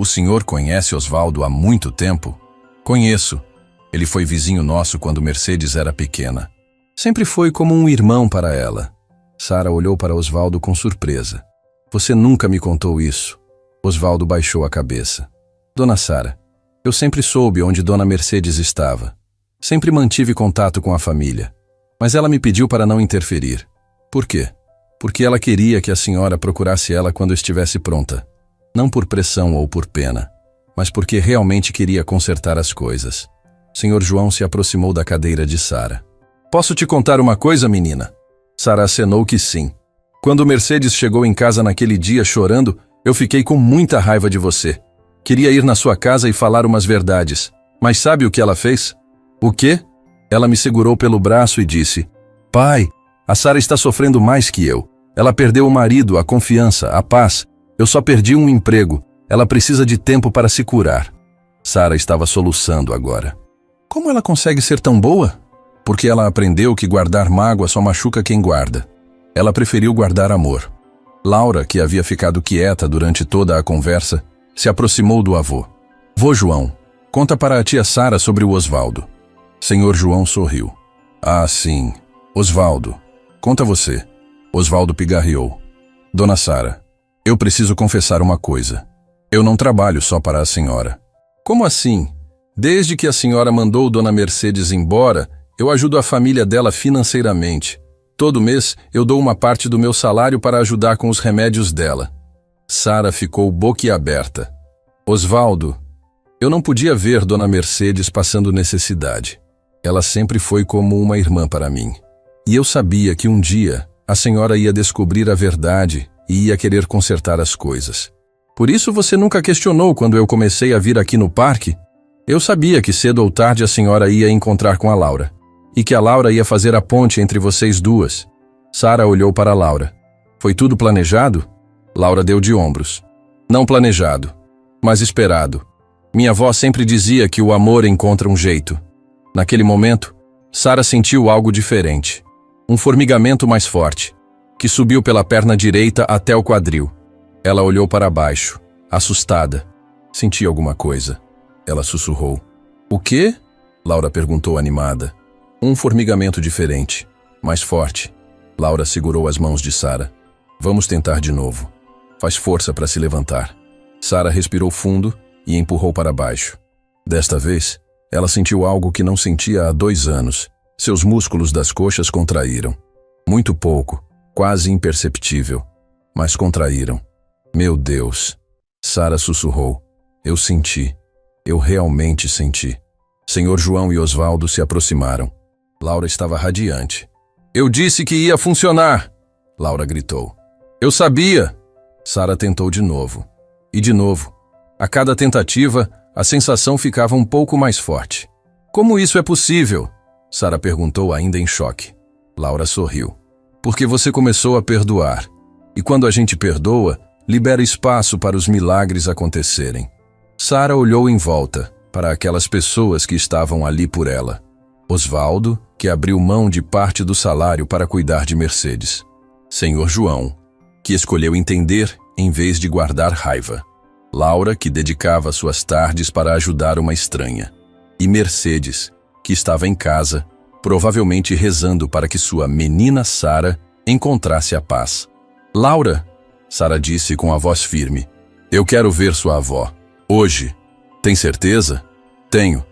O senhor conhece Osvaldo há muito tempo? Conheço. Ele foi vizinho nosso quando Mercedes era pequena. Sempre foi como um irmão para ela. Sara olhou para Osvaldo com surpresa. Você nunca me contou isso. Osvaldo baixou a cabeça. Dona Sara, eu sempre soube onde Dona Mercedes estava. Sempre mantive contato com a família. Mas ela me pediu para não interferir. Por quê? Porque ela queria que a senhora procurasse ela quando estivesse pronta. Não por pressão ou por pena, mas porque realmente queria consertar as coisas. Senhor João se aproximou da cadeira de Sara. Posso te contar uma coisa, menina? Sara acenou que sim. Quando Mercedes chegou em casa naquele dia chorando, eu fiquei com muita raiva de você. Queria ir na sua casa e falar umas verdades. Mas sabe o que ela fez? O quê? Ela me segurou pelo braço e disse: Pai, a Sara está sofrendo mais que eu. Ela perdeu o marido, a confiança, a paz. Eu só perdi um emprego. Ela precisa de tempo para se curar. Sara estava soluçando agora. Como ela consegue ser tão boa? Porque ela aprendeu que guardar mágoa só machuca quem guarda. Ela preferiu guardar amor. Laura, que havia ficado quieta durante toda a conversa, se aproximou do avô. Vô João, conta para a tia Sara sobre o Osvaldo. Senhor João sorriu. Ah, sim. Osvaldo. Conta você. Osvaldo pigarreou. Dona Sara, eu preciso confessar uma coisa. Eu não trabalho só para a senhora. Como assim? Desde que a senhora mandou Dona Mercedes embora, eu ajudo a família dela financeiramente. Todo mês eu dou uma parte do meu salário para ajudar com os remédios dela. Sara ficou boquiaberta. Osvaldo, eu não podia ver Dona Mercedes passando necessidade. Ela sempre foi como uma irmã para mim. E eu sabia que um dia a senhora ia descobrir a verdade e ia querer consertar as coisas. Por isso você nunca questionou quando eu comecei a vir aqui no parque? Eu sabia que cedo ou tarde a senhora ia encontrar com a Laura. E que a Laura ia fazer a ponte entre vocês duas. Sara olhou para Laura. Foi tudo planejado? Laura deu de ombros. Não planejado, mas esperado. Minha avó sempre dizia que o amor encontra um jeito. Naquele momento, Sara sentiu algo diferente. Um formigamento mais forte, que subiu pela perna direita até o quadril. Ela olhou para baixo, assustada. Senti alguma coisa. Ela sussurrou. O quê? Laura perguntou animada. Um formigamento diferente, mais forte. Laura segurou as mãos de Sara. Vamos tentar de novo. Faz força para se levantar. Sara respirou fundo e empurrou para baixo. Desta vez, ela sentiu algo que não sentia há 2 anos. Seus músculos das coxas contraíram. Muito pouco, quase imperceptível, mas contraíram. Meu Deus! Sara sussurrou. Eu senti. Eu realmente senti. Senhor João e Osvaldo se aproximaram. Laura estava radiante. Eu disse que ia funcionar! Laura gritou. Eu sabia! Sara tentou de novo. E de novo. A cada tentativa, a sensação ficava um pouco mais forte. Como isso é possível? Sara perguntou ainda em choque. Laura sorriu. Porque você começou a perdoar. E quando a gente perdoa, libera espaço para os milagres acontecerem. Sara olhou em volta, para aquelas pessoas que estavam ali por ela. Osvaldo, que abriu mão de parte do salário para cuidar de Mercedes. Senhor João, que escolheu entender em vez de guardar raiva. Laura, que dedicava suas tardes para ajudar uma estranha. E Mercedes, que estava em casa, provavelmente rezando para que sua menina Sara encontrasse a paz. Laura, Sara disse com a voz firme, eu quero ver sua avó. Hoje. Tem certeza? Tenho.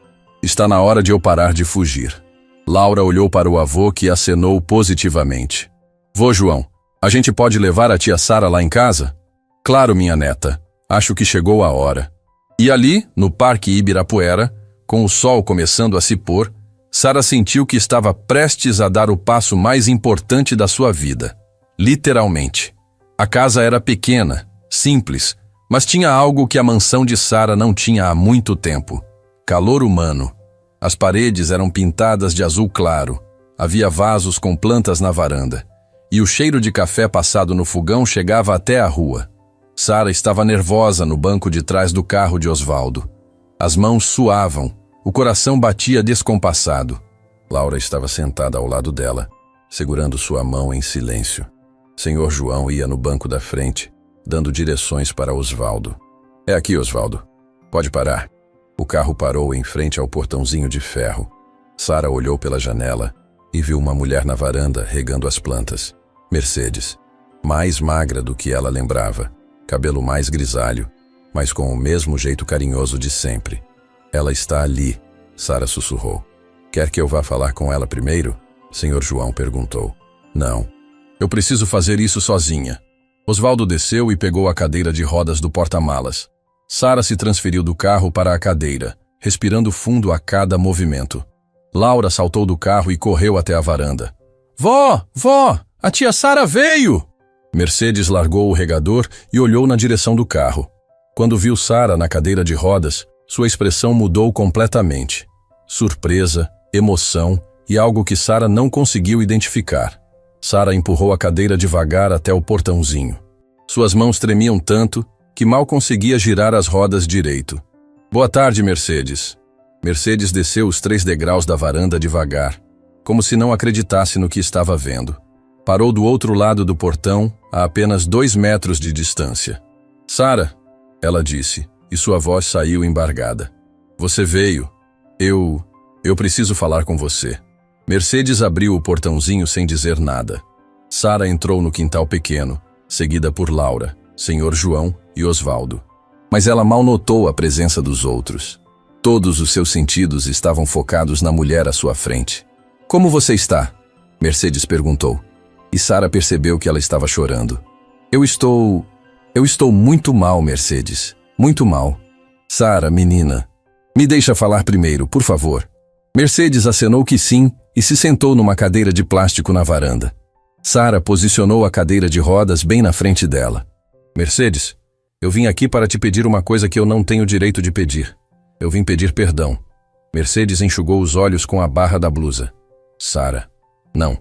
Está na hora de eu parar de fugir. Laura olhou para o avô, que acenou positivamente. Vô João, a gente pode levar a tia Sara lá em casa? Claro, minha neta. Acho que chegou a hora. E ali, no Parque Ibirapuera, com o sol começando a se pôr, Sara sentiu que estava prestes a dar o passo mais importante da sua vida. Literalmente. A casa era pequena, simples, mas tinha algo que a mansão de Sara não tinha há muito tempo. Calor humano. As paredes eram pintadas de azul claro. Havia vasos com plantas na varanda. E o cheiro de café passado no fogão chegava até a rua. Sara estava nervosa no banco de trás do carro de Osvaldo. As mãos suavam, o coração batia descompassado. Laura estava sentada ao lado dela, segurando sua mão em silêncio. Senhor João ia no banco da frente, dando direções para Osvaldo. É aqui, Osvaldo. Pode parar. O carro parou em frente ao portãozinho de ferro. Sara olhou pela janela e viu uma mulher na varanda regando as plantas. Mercedes, mais magra do que ela lembrava, cabelo mais grisalho, mas com o mesmo jeito carinhoso de sempre. Ela está ali, Sara sussurrou. Quer que eu vá falar com ela primeiro? Senhor João perguntou. Não. Eu preciso fazer isso sozinha. Osvaldo desceu e pegou a cadeira de rodas do porta-malas. Sara se transferiu do carro para a cadeira, respirando fundo a cada movimento. Laura saltou do carro e correu até a varanda. Vó! Vó! A tia Sara veio! Mercedes largou o regador e olhou na direção do carro. Quando viu Sara na cadeira de rodas, sua expressão mudou completamente. Surpresa, emoção e algo que Sara não conseguiu identificar. Sara empurrou a cadeira devagar até o portãozinho. Suas mãos tremiam tanto que mal conseguia girar as rodas direito. Boa tarde, Mercedes. Mercedes desceu os 3 degraus da varanda devagar, como se não acreditasse no que estava vendo. Parou do outro lado do portão, a apenas 2 metros de distância. Sara, ela disse, e sua voz saiu embargada. Você veio. Eu preciso falar com você. Mercedes abriu o portãozinho sem dizer nada. Sara entrou no quintal pequeno, seguida por Laura, Senhor João e Osvaldo. Mas ela mal notou a presença dos outros. Todos os seus sentidos estavam focados na mulher à sua frente. Como você está? Mercedes perguntou. E Sara percebeu que ela estava chorando. Eu estou muito mal, Mercedes. Muito mal. Sara, menina, me deixa falar primeiro, por favor. Mercedes acenou que sim e se sentou numa cadeira de plástico na varanda. Sara posicionou a cadeira de rodas bem na frente dela. Mercedes, eu vim aqui para te pedir uma coisa que eu não tenho direito de pedir. Eu vim pedir perdão. Mercedes enxugou os olhos com a barra da blusa. Sara, não.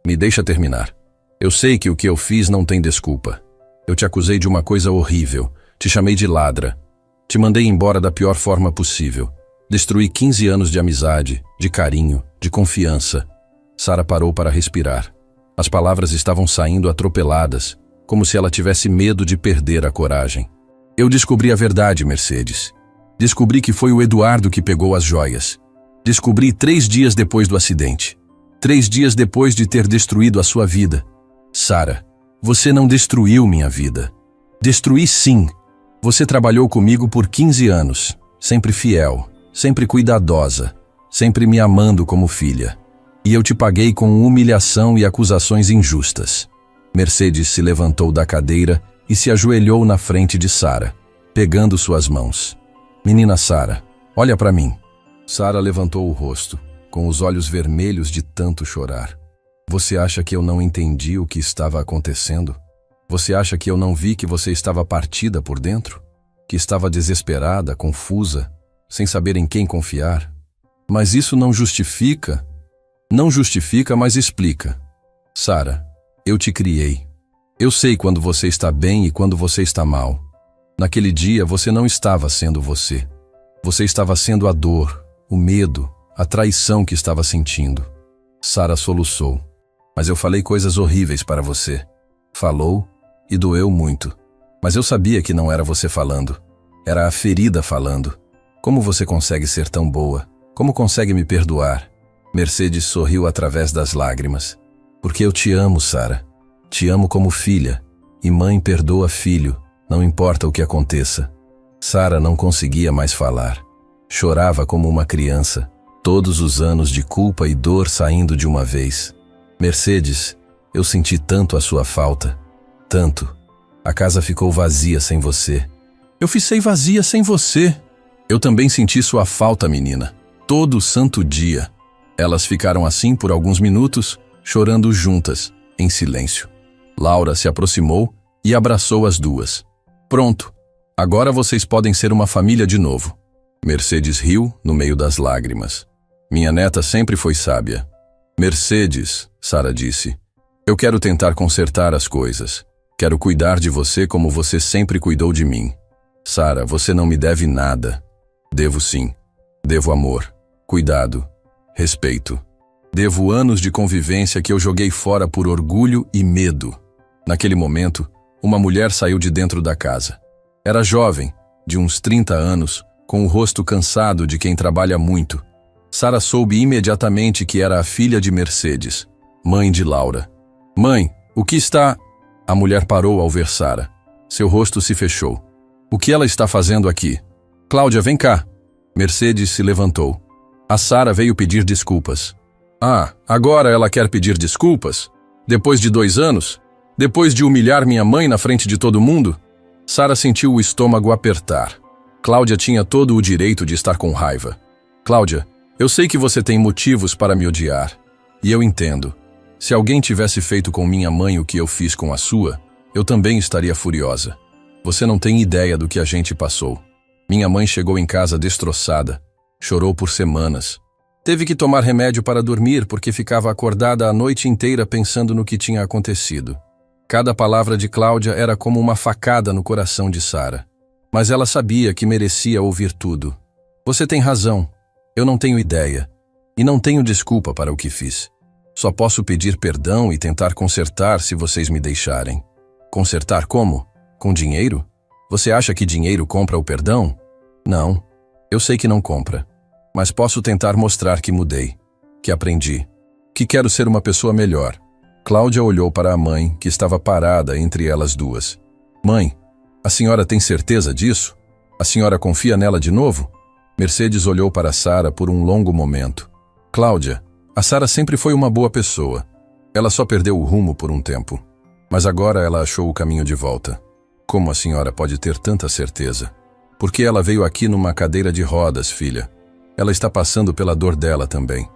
Me deixa terminar. Eu sei que o que eu fiz não tem desculpa. Eu te acusei de uma coisa horrível. Te chamei de ladra. Te mandei embora da pior forma possível. Destruí 15 anos de amizade, de carinho, de confiança. Sara parou para respirar. As palavras estavam saindo atropeladas, como se ela tivesse medo de perder a coragem. Eu descobri a verdade, Mercedes. Descobri que foi o Eduardo que pegou as joias. Descobri 3 dias depois do acidente. 3 dias depois de ter destruído a sua vida. Sara, você não destruiu minha vida. Destruí sim. Você trabalhou comigo por 15 anos, sempre fiel, sempre cuidadosa, sempre me amando como filha. E eu te paguei com humilhação e acusações injustas. Mercedes se levantou da cadeira e se ajoelhou na frente de Sara, pegando suas mãos. Menina Sara, olha para mim. Sara levantou o rosto, com os olhos vermelhos de tanto chorar. Você acha que eu não entendi o que estava acontecendo? Você acha que eu não vi que você estava partida por dentro? Que estava desesperada, confusa, sem saber em quem confiar? Mas isso não justifica. Não justifica, mas explica. Sara, eu te criei. Eu sei quando você está bem e quando você está mal. Naquele dia você não estava sendo você. Você estava sendo a dor, o medo, a traição que estava sentindo. Sara soluçou. Mas eu falei coisas horríveis para você. Falou e doeu muito. Mas eu sabia que não era você falando. Era a ferida falando. Como você consegue ser tão boa? Como consegue me perdoar? Mercedes sorriu através das lágrimas. Porque eu te amo, Sara. Te amo como filha. E mãe perdoa filho, não importa o que aconteça. Sara não conseguia mais falar. Chorava como uma criança, todos os anos de culpa e dor saindo de uma vez. Mercedes, eu senti tanto a sua falta. Tanto. A casa ficou vazia sem você. Eu fiquei vazia sem você. Eu também senti sua falta, menina. Todo santo dia. Elas ficaram assim por alguns minutos, chorando juntas, em silêncio. Laura se aproximou e abraçou as duas. Pronto. Agora vocês podem ser uma família de novo. Mercedes riu no meio das lágrimas. Minha neta sempre foi sábia. Mercedes, Sara disse, eu quero tentar consertar as coisas. Quero cuidar de você como você sempre cuidou de mim. Sara, você não me deve nada. Devo sim. Devo amor, cuidado, respeito. Devo anos de convivência que eu joguei fora por orgulho e medo. Naquele momento, uma mulher saiu de dentro da casa. Era jovem, de uns 30 anos, com o rosto cansado de quem trabalha muito. Sara soube imediatamente que era a filha de Mercedes, mãe de Laura. Mãe, o que está... A mulher parou ao ver Sara. Seu rosto se fechou. O que ela está fazendo aqui? Cláudia, vem cá. Mercedes se levantou. A Sara veio pedir desculpas. Ah, agora ela quer pedir desculpas? Depois de 2 anos? Depois de humilhar minha mãe na frente de todo mundo? Sara sentiu o estômago apertar. Cláudia tinha todo o direito de estar com raiva. Cláudia, eu sei que você tem motivos para me odiar. E eu entendo. Se alguém tivesse feito com minha mãe o que eu fiz com a sua, eu também estaria furiosa. Você não tem ideia do que a gente passou. Minha mãe chegou em casa destroçada. Chorou por semanas. Teve que tomar remédio para dormir porque ficava acordada a noite inteira pensando no que tinha acontecido. Cada palavra de Cláudia era como uma facada no coração de Sara. Mas ela sabia que merecia ouvir tudo. Você tem razão. Eu não tenho ideia. E não tenho desculpa para o que fiz. Só posso pedir perdão e tentar consertar se vocês me deixarem. Consertar como? Com dinheiro? Você acha que dinheiro compra o perdão? Não. Eu sei que não compra. Mas posso tentar mostrar que mudei. Que aprendi. Que quero ser uma pessoa melhor. Cláudia olhou para a mãe, que estava parada entre elas duas. Mãe, a senhora tem certeza disso? A senhora confia nela de novo? Mercedes olhou para Sara por um longo momento. Cláudia, a Sara sempre foi uma boa pessoa. Ela só perdeu o rumo por um tempo. Mas agora ela achou o caminho de volta. Como a senhora pode ter tanta certeza? Porque ela veio aqui numa cadeira de rodas, filha. Ela está passando pela dor dela também.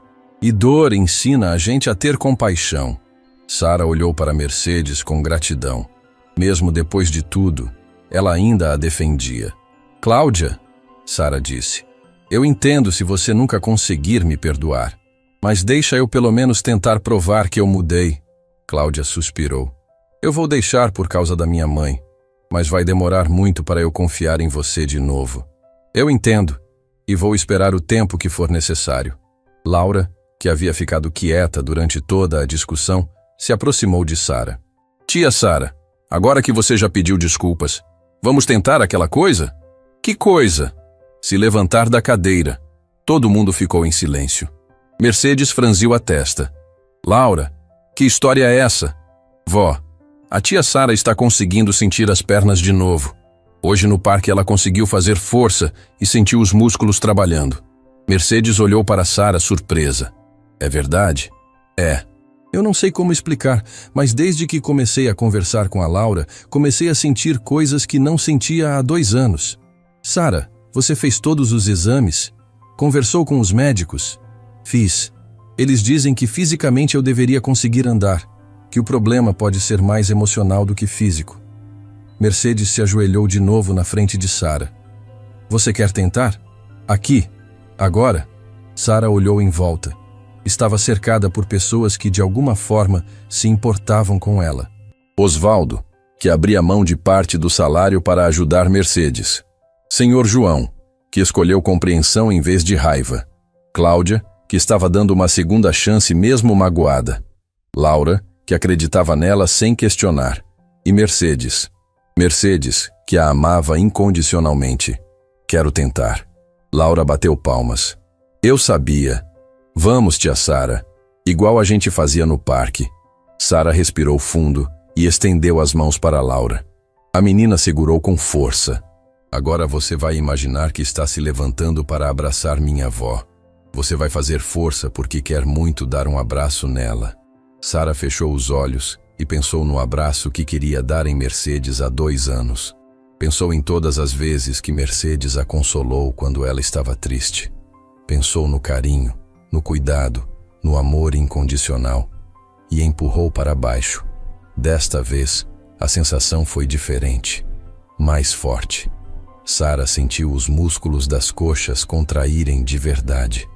E dor ensina a gente a ter compaixão. Sara olhou para Mercedes com gratidão. Mesmo depois de tudo, ela ainda a defendia. Cláudia, Sara disse, eu entendo se você nunca conseguir me perdoar. Mas deixa eu pelo menos tentar provar que eu mudei. Cláudia suspirou. Eu vou deixar por causa da minha mãe. Mas vai demorar muito para eu confiar em você de novo. Eu entendo. E vou esperar o tempo que for necessário. Laura, que havia ficado quieta durante toda a discussão, se aproximou de Sara. Tia Sara, agora que você já pediu desculpas, vamos tentar aquela coisa? Que coisa? Se levantar da cadeira. Todo mundo ficou em silêncio. Mercedes franziu a testa. Laura, que história é essa? Vó, a tia Sara está conseguindo sentir as pernas de novo. Hoje no parque ela conseguiu fazer força e sentiu os músculos trabalhando. Mercedes olhou para Sara surpresa. É verdade? É. Eu não sei como explicar, mas desde que comecei a conversar com a Laura, comecei a sentir coisas que não sentia há 2 anos. Sara, você fez todos os exames? Conversou com os médicos? Fiz. Eles dizem que fisicamente eu deveria conseguir andar, que o problema pode ser mais emocional do que físico. Mercedes se ajoelhou de novo na frente de Sara. Você quer tentar? Aqui? Agora? Sara olhou em volta. Estava cercada por pessoas que de alguma forma se importavam com ela. Osvaldo, que abria mão de parte do salário para ajudar Mercedes. Senhor João, que escolheu compreensão em vez de raiva. Cláudia, que estava dando uma segunda chance mesmo magoada. Laura, que acreditava nela sem questionar. E Mercedes. Mercedes, que a amava incondicionalmente. Quero tentar. Laura bateu palmas. Eu sabia. Vamos, tia Sara. Igual a gente fazia no parque. Sara respirou fundo e estendeu as mãos para Laura. A menina segurou com força. Agora você vai imaginar que está se levantando para abraçar minha avó. Você vai fazer força porque quer muito dar um abraço nela. Sara fechou os olhos e pensou no abraço que queria dar em Mercedes há 2 anos. Pensou em todas as vezes que Mercedes a consolou quando ela estava triste. Pensou no carinho, no cuidado, no amor incondicional e empurrou para baixo. Desta vez, a sensação foi diferente, mais forte. Sara sentiu os músculos das coxas contraírem de verdade.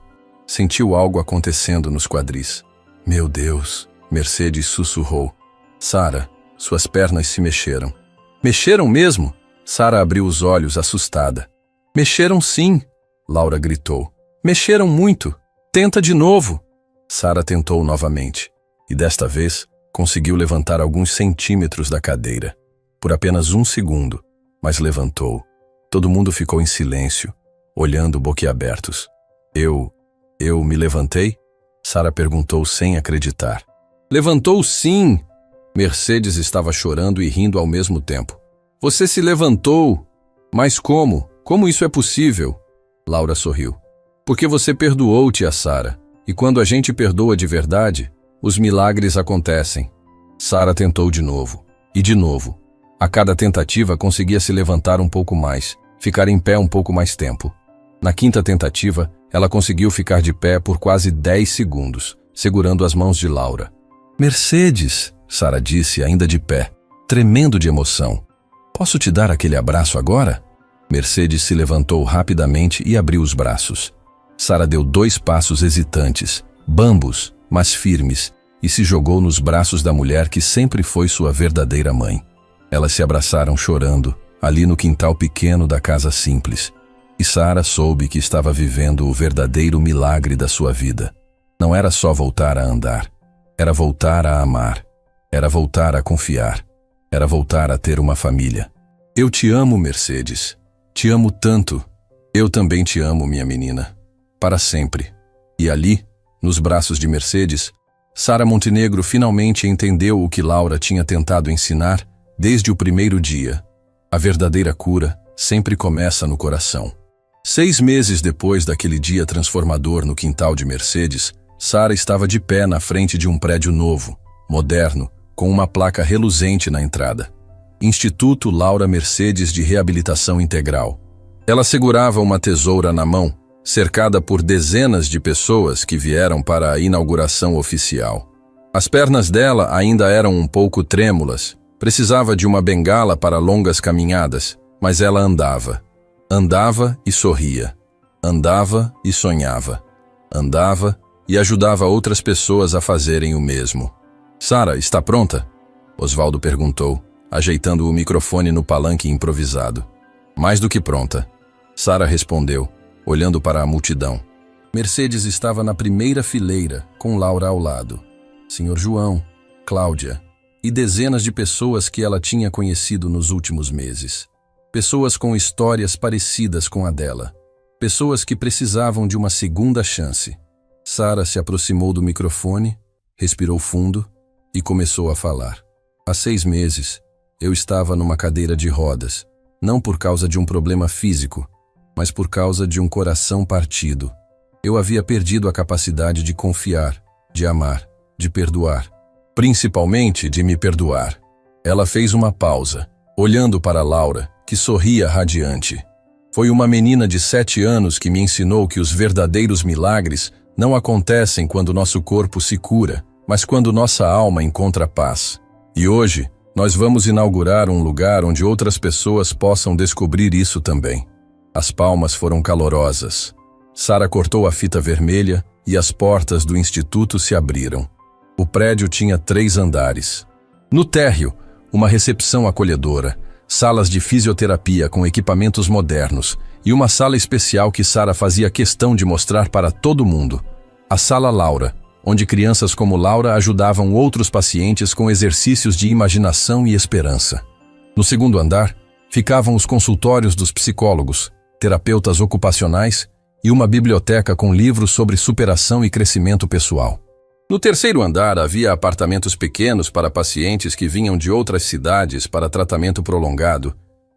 Sentiu algo acontecendo nos quadris. Meu Deus, Mercedes sussurrou. Sara, suas pernas se mexeram. Mexeram mesmo? Sara abriu os olhos assustada. Mexeram sim, Laura gritou. Mexeram muito. Tenta de novo. Sara tentou novamente, e desta vez conseguiu levantar alguns centímetros da cadeira. Por apenas 1 segundo, mas levantou. Todo mundo ficou em silêncio, olhando boquiabertos. Eu me levantei? Sara perguntou sem acreditar. Levantou sim! Mercedes estava chorando e rindo ao mesmo tempo. Você se levantou! Mas como? Como isso é possível? Laura sorriu. Porque você perdoou, tia Sara. E quando a gente perdoa de verdade, os milagres acontecem. Sara tentou de novo. E de novo. A cada tentativa conseguia se levantar um pouco mais, ficar em pé um pouco mais tempo. Na 5ª tentativa, ela conseguiu ficar de pé por quase 10 segundos, segurando as mãos de Laura. Mercedes, Sara disse, ainda de pé, tremendo de emoção. Posso te dar aquele abraço agora? Mercedes se levantou rapidamente e abriu os braços. Sara deu 2 passos hesitantes, bambos, mas firmes, e se jogou nos braços da mulher que sempre foi sua verdadeira mãe. Elas se abraçaram chorando, ali no quintal pequeno da casa simples. E Sara soube que estava vivendo o verdadeiro milagre da sua vida. Não era só voltar a andar. Era voltar a amar. Era voltar a confiar. Era voltar a ter uma família. Eu te amo, Mercedes. Te amo tanto. Eu também te amo, minha menina. Para sempre. E ali, nos braços de Mercedes, Sara Montenegro finalmente entendeu o que Laura tinha tentado ensinar desde o primeiro dia. A verdadeira cura sempre começa no coração. 6 meses depois daquele dia transformador no quintal de Mercedes, Sara estava de pé na frente de um prédio novo, moderno, com uma placa reluzente na entrada. Instituto Laura Mercedes de Reabilitação Integral. Ela segurava uma tesoura na mão, cercada por dezenas de pessoas que vieram para a inauguração oficial. As pernas dela ainda eram um pouco trêmulas, precisava de uma bengala para longas caminhadas, mas ela andava. Andava e sorria. Andava e sonhava. Andava e ajudava outras pessoas a fazerem o mesmo. Sara, está pronta? Osvaldo perguntou, ajeitando o microfone no palanque improvisado. Mais do que pronta. Sara respondeu, olhando para a multidão. Mercedes estava na primeira fileira, com Laura ao lado. Senhor João, Cláudia e dezenas de pessoas que ela tinha conhecido nos últimos meses. Pessoas com histórias parecidas com a dela. Pessoas que precisavam de uma segunda chance. Sara se aproximou do microfone, respirou fundo e começou a falar. Há 6 meses, eu estava numa cadeira de rodas, não por causa de um problema físico, mas por causa de um coração partido. Eu havia perdido a capacidade de confiar, de amar, de perdoar. Principalmente de me perdoar. Ela fez uma pausa, olhando para Laura, que sorria radiante. Foi uma menina de 7 anos que me ensinou que os verdadeiros milagres não acontecem quando nosso corpo se cura, mas quando nossa alma encontra paz. E hoje, nós vamos inaugurar um lugar onde outras pessoas possam descobrir isso também. As palmas foram calorosas. Sara cortou a fita vermelha e as portas do instituto se abriram. O prédio tinha 3 andares. No térreo, uma recepção acolhedora, salas de fisioterapia com equipamentos modernos e uma sala especial que Sara fazia questão de mostrar para todo mundo. A Sala Laura, onde crianças como Laura ajudavam outros pacientes com exercícios de imaginação e esperança. No 2º andar, ficavam os consultórios dos psicólogos, terapeutas ocupacionais e uma biblioteca com livros sobre superação e crescimento pessoal. No 3º andar havia apartamentos pequenos para pacientes que vinham de outras cidades para tratamento prolongado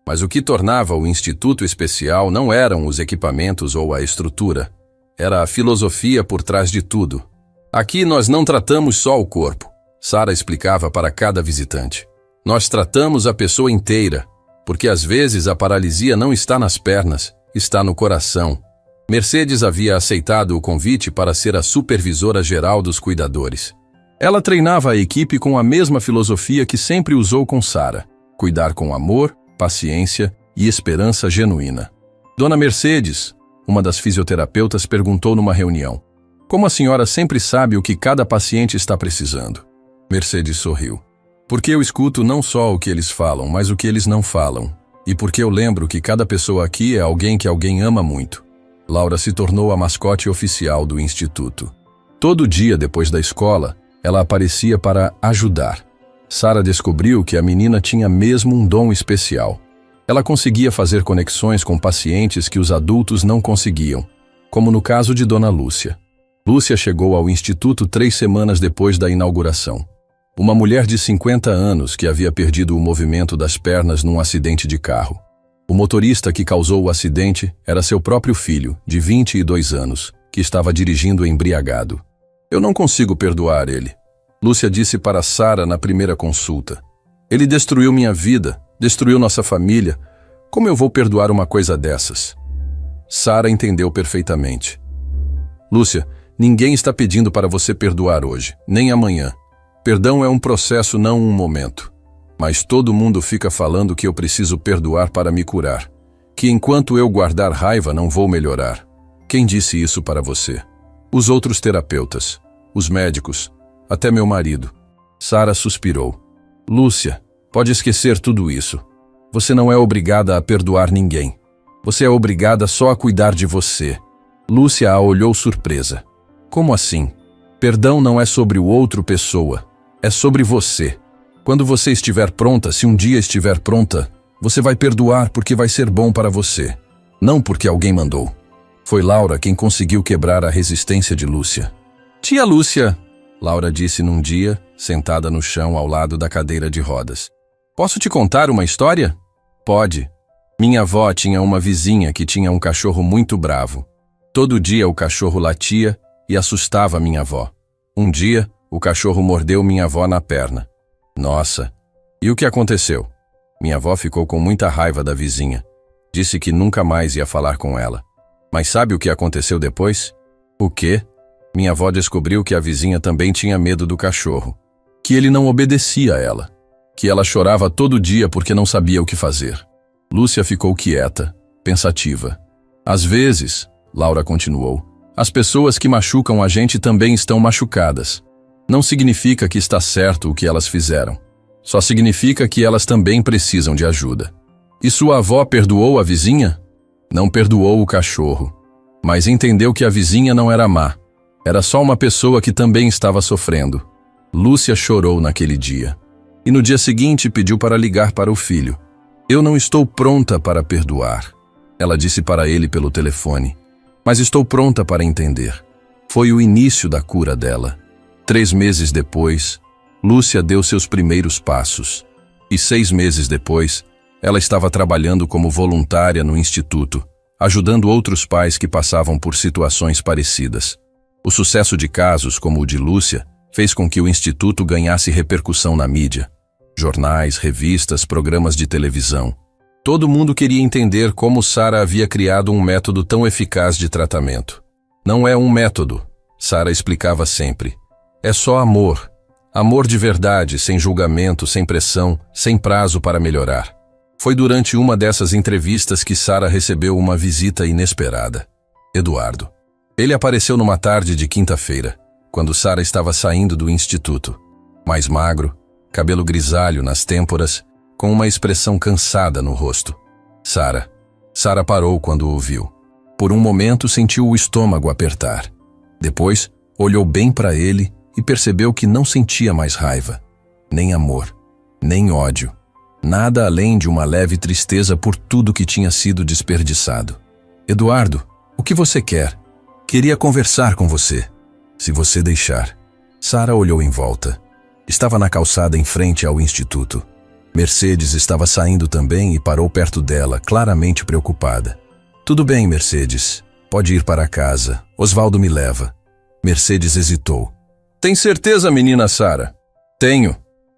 Mas o que tornava o instituto especial não eram os equipamentos ou a estrutura. Era a filosofia por trás de tudo. Aqui nós não tratamos só o corpo, Sara explicava para cada visitante. Nós tratamos a pessoa inteira, porque às vezes a paralisia não está nas pernas, está no coração. Mercedes havia aceitado o convite para ser a supervisora geral dos cuidadores. Ela treinava a equipe com a mesma filosofia que sempre usou com Sara: cuidar com amor, paciência e esperança genuína. Dona Mercedes, uma das fisioterapeutas, perguntou numa reunião: como a senhora sempre sabe o que cada paciente está precisando? Mercedes sorriu. Porque eu escuto não só o que eles falam, mas o que eles não falam. E porque eu lembro que cada pessoa aqui é alguém que alguém ama muito. Laura se tornou a mascote oficial do instituto. Todo dia depois da escola, ela aparecia para ajudar. Sara descobriu que a menina tinha mesmo um dom especial. Ela conseguia fazer conexões com pacientes que os adultos não conseguiam, como no caso de Dona Lúcia. Lúcia chegou ao instituto 3 semanas depois da inauguração. Uma mulher de 50 anos que havia perdido o movimento das pernas num acidente de carro. O motorista que causou o acidente era seu próprio filho, de 22 anos, que estava dirigindo embriagado. Eu não consigo perdoar ele, Lúcia disse para Sara na primeira consulta. Ele destruiu minha vida, destruiu nossa família. Como eu vou perdoar uma coisa dessas? Sara entendeu perfeitamente. Lúcia, ninguém está pedindo para você perdoar hoje, nem amanhã. Perdão é um processo, não um momento. Mas todo mundo fica falando que eu preciso perdoar para me curar. Que enquanto eu guardar raiva não vou melhorar. Quem disse isso para você? Os outros terapeutas, os médicos, até meu marido. Sara suspirou. Lúcia, pode esquecer tudo isso. Você não é obrigada a perdoar ninguém. Você é obrigada só a cuidar de você. Lúcia a olhou surpresa. Como assim? Perdão não é sobre o outro pessoa. É sobre você. Quando você estiver pronta, se um dia estiver pronta, você vai perdoar porque vai ser bom para você. Não porque alguém mandou. Foi Laura quem conseguiu quebrar a resistência de Lúcia. Tia Lúcia, Laura disse num dia, sentada no chão ao lado da cadeira de rodas. Posso te contar uma história? Pode. Minha avó tinha uma vizinha que tinha um cachorro muito bravo. Todo dia o cachorro latia e assustava minha avó. Um dia, o cachorro mordeu minha avó na perna. Nossa! E o que aconteceu? Minha avó ficou com muita raiva da vizinha. Disse que nunca mais ia falar com ela. Mas sabe o que aconteceu depois? O quê? Minha avó descobriu que a vizinha também tinha medo do cachorro. Que ele não obedecia a ela. Que ela chorava todo dia porque não sabia o que fazer. Lúcia ficou quieta, pensativa. Às vezes, Laura continuou, as pessoas que machucam a gente também estão machucadas. Não significa que está certo o que elas fizeram. Só significa que elas também precisam de ajuda. E sua avó perdoou a vizinha? Não perdoou o cachorro, mas entendeu que a vizinha não era má. Era só uma pessoa que também estava sofrendo. Lúcia chorou naquele dia. E no dia seguinte pediu para ligar para o filho. Eu não estou pronta para perdoar, ela disse para ele pelo telefone. Mas estou pronta para entender. Foi o início da cura dela. 3 meses depois, Lúcia deu seus primeiros passos. E 6 meses depois, ela estava trabalhando como voluntária no instituto, ajudando outros pais que passavam por situações parecidas. O sucesso de casos como o de Lúcia fez com que o instituto ganhasse repercussão na mídia. Jornais, revistas, programas de televisão. Todo mundo queria entender como Sara havia criado um método tão eficaz de tratamento. Não é um método, Sara explicava sempre. É só amor. Amor de verdade, sem julgamento, sem pressão, sem prazo para melhorar. Foi durante uma dessas entrevistas que Sara recebeu uma visita inesperada. Eduardo. Ele apareceu numa tarde de quinta-feira, quando Sara estava saindo do instituto. Mais magro, cabelo grisalho nas têmporas, com uma expressão cansada no rosto. Sara parou quando o viu. Por um momento sentiu o estômago apertar. Depois, olhou bem para ele e percebeu que não sentia mais raiva, nem amor, nem ódio. Nada além de uma leve tristeza por tudo que tinha sido desperdiçado. Eduardo, o que você quer? Queria conversar com você, se você deixar. Sara olhou em volta. Estava na calçada em frente ao instituto. Mercedes estava saindo também e parou perto dela, claramente preocupada. Tudo bem, Mercedes. Pode ir para casa. Osvaldo me leva. Mercedes hesitou. Tem certeza, menina Sara? Tenho.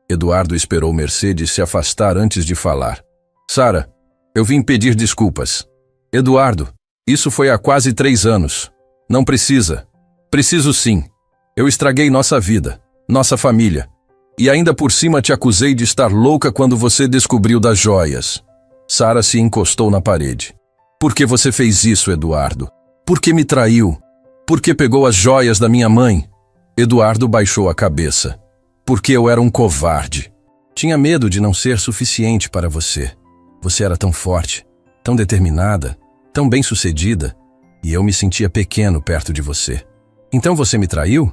Eduardo esperou Mercedes se afastar antes de falar. Sara, eu vim pedir desculpas. Eduardo, isso foi há quase 3 anos. Não precisa. Preciso sim. Eu estraguei nossa vida, nossa família. E ainda por cima te acusei de estar louca quando você descobriu das joias. Sara se encostou na parede. Por que você fez isso, Eduardo? Por que me traiu? Por que pegou as joias da minha mãe? Eduardo baixou a cabeça. Porque eu era um covarde. Tinha medo de não ser suficiente para você. Você era tão forte, tão determinada, tão bem-sucedida, e eu me sentia pequeno perto de você. Então você me traiu?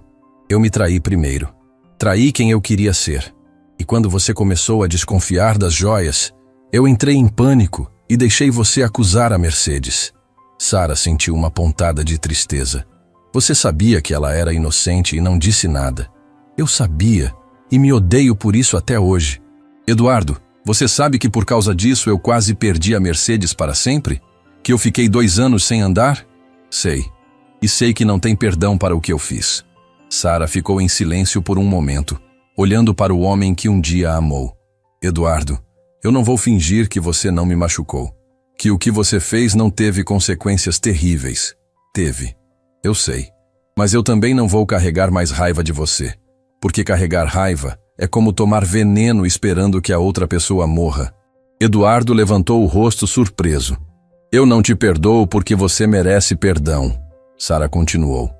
Eu me traí primeiro. Traí quem eu queria ser. E quando você começou a desconfiar das joias, eu entrei em pânico e deixei você acusar a Mercedes. Sara sentiu uma pontada de tristeza. Você sabia que ela era inocente e não disse nada. Eu sabia, e me odeio por isso até hoje. Eduardo, você sabe que por causa disso eu quase perdi a Mercedes para sempre? Que eu fiquei 2 anos sem andar? Sei. E sei que não tem perdão para o que eu fiz. Sara ficou em silêncio por um momento, olhando para o homem que um dia a amou. Eduardo, eu não vou fingir que você não me machucou. Que o que você fez não teve consequências terríveis. Teve. Eu sei. Mas eu também não vou carregar mais raiva de você. Porque carregar raiva é como tomar veneno esperando que a outra pessoa morra. Eduardo levantou o rosto surpreso. Eu não te perdoo porque você merece perdão. Sara continuou.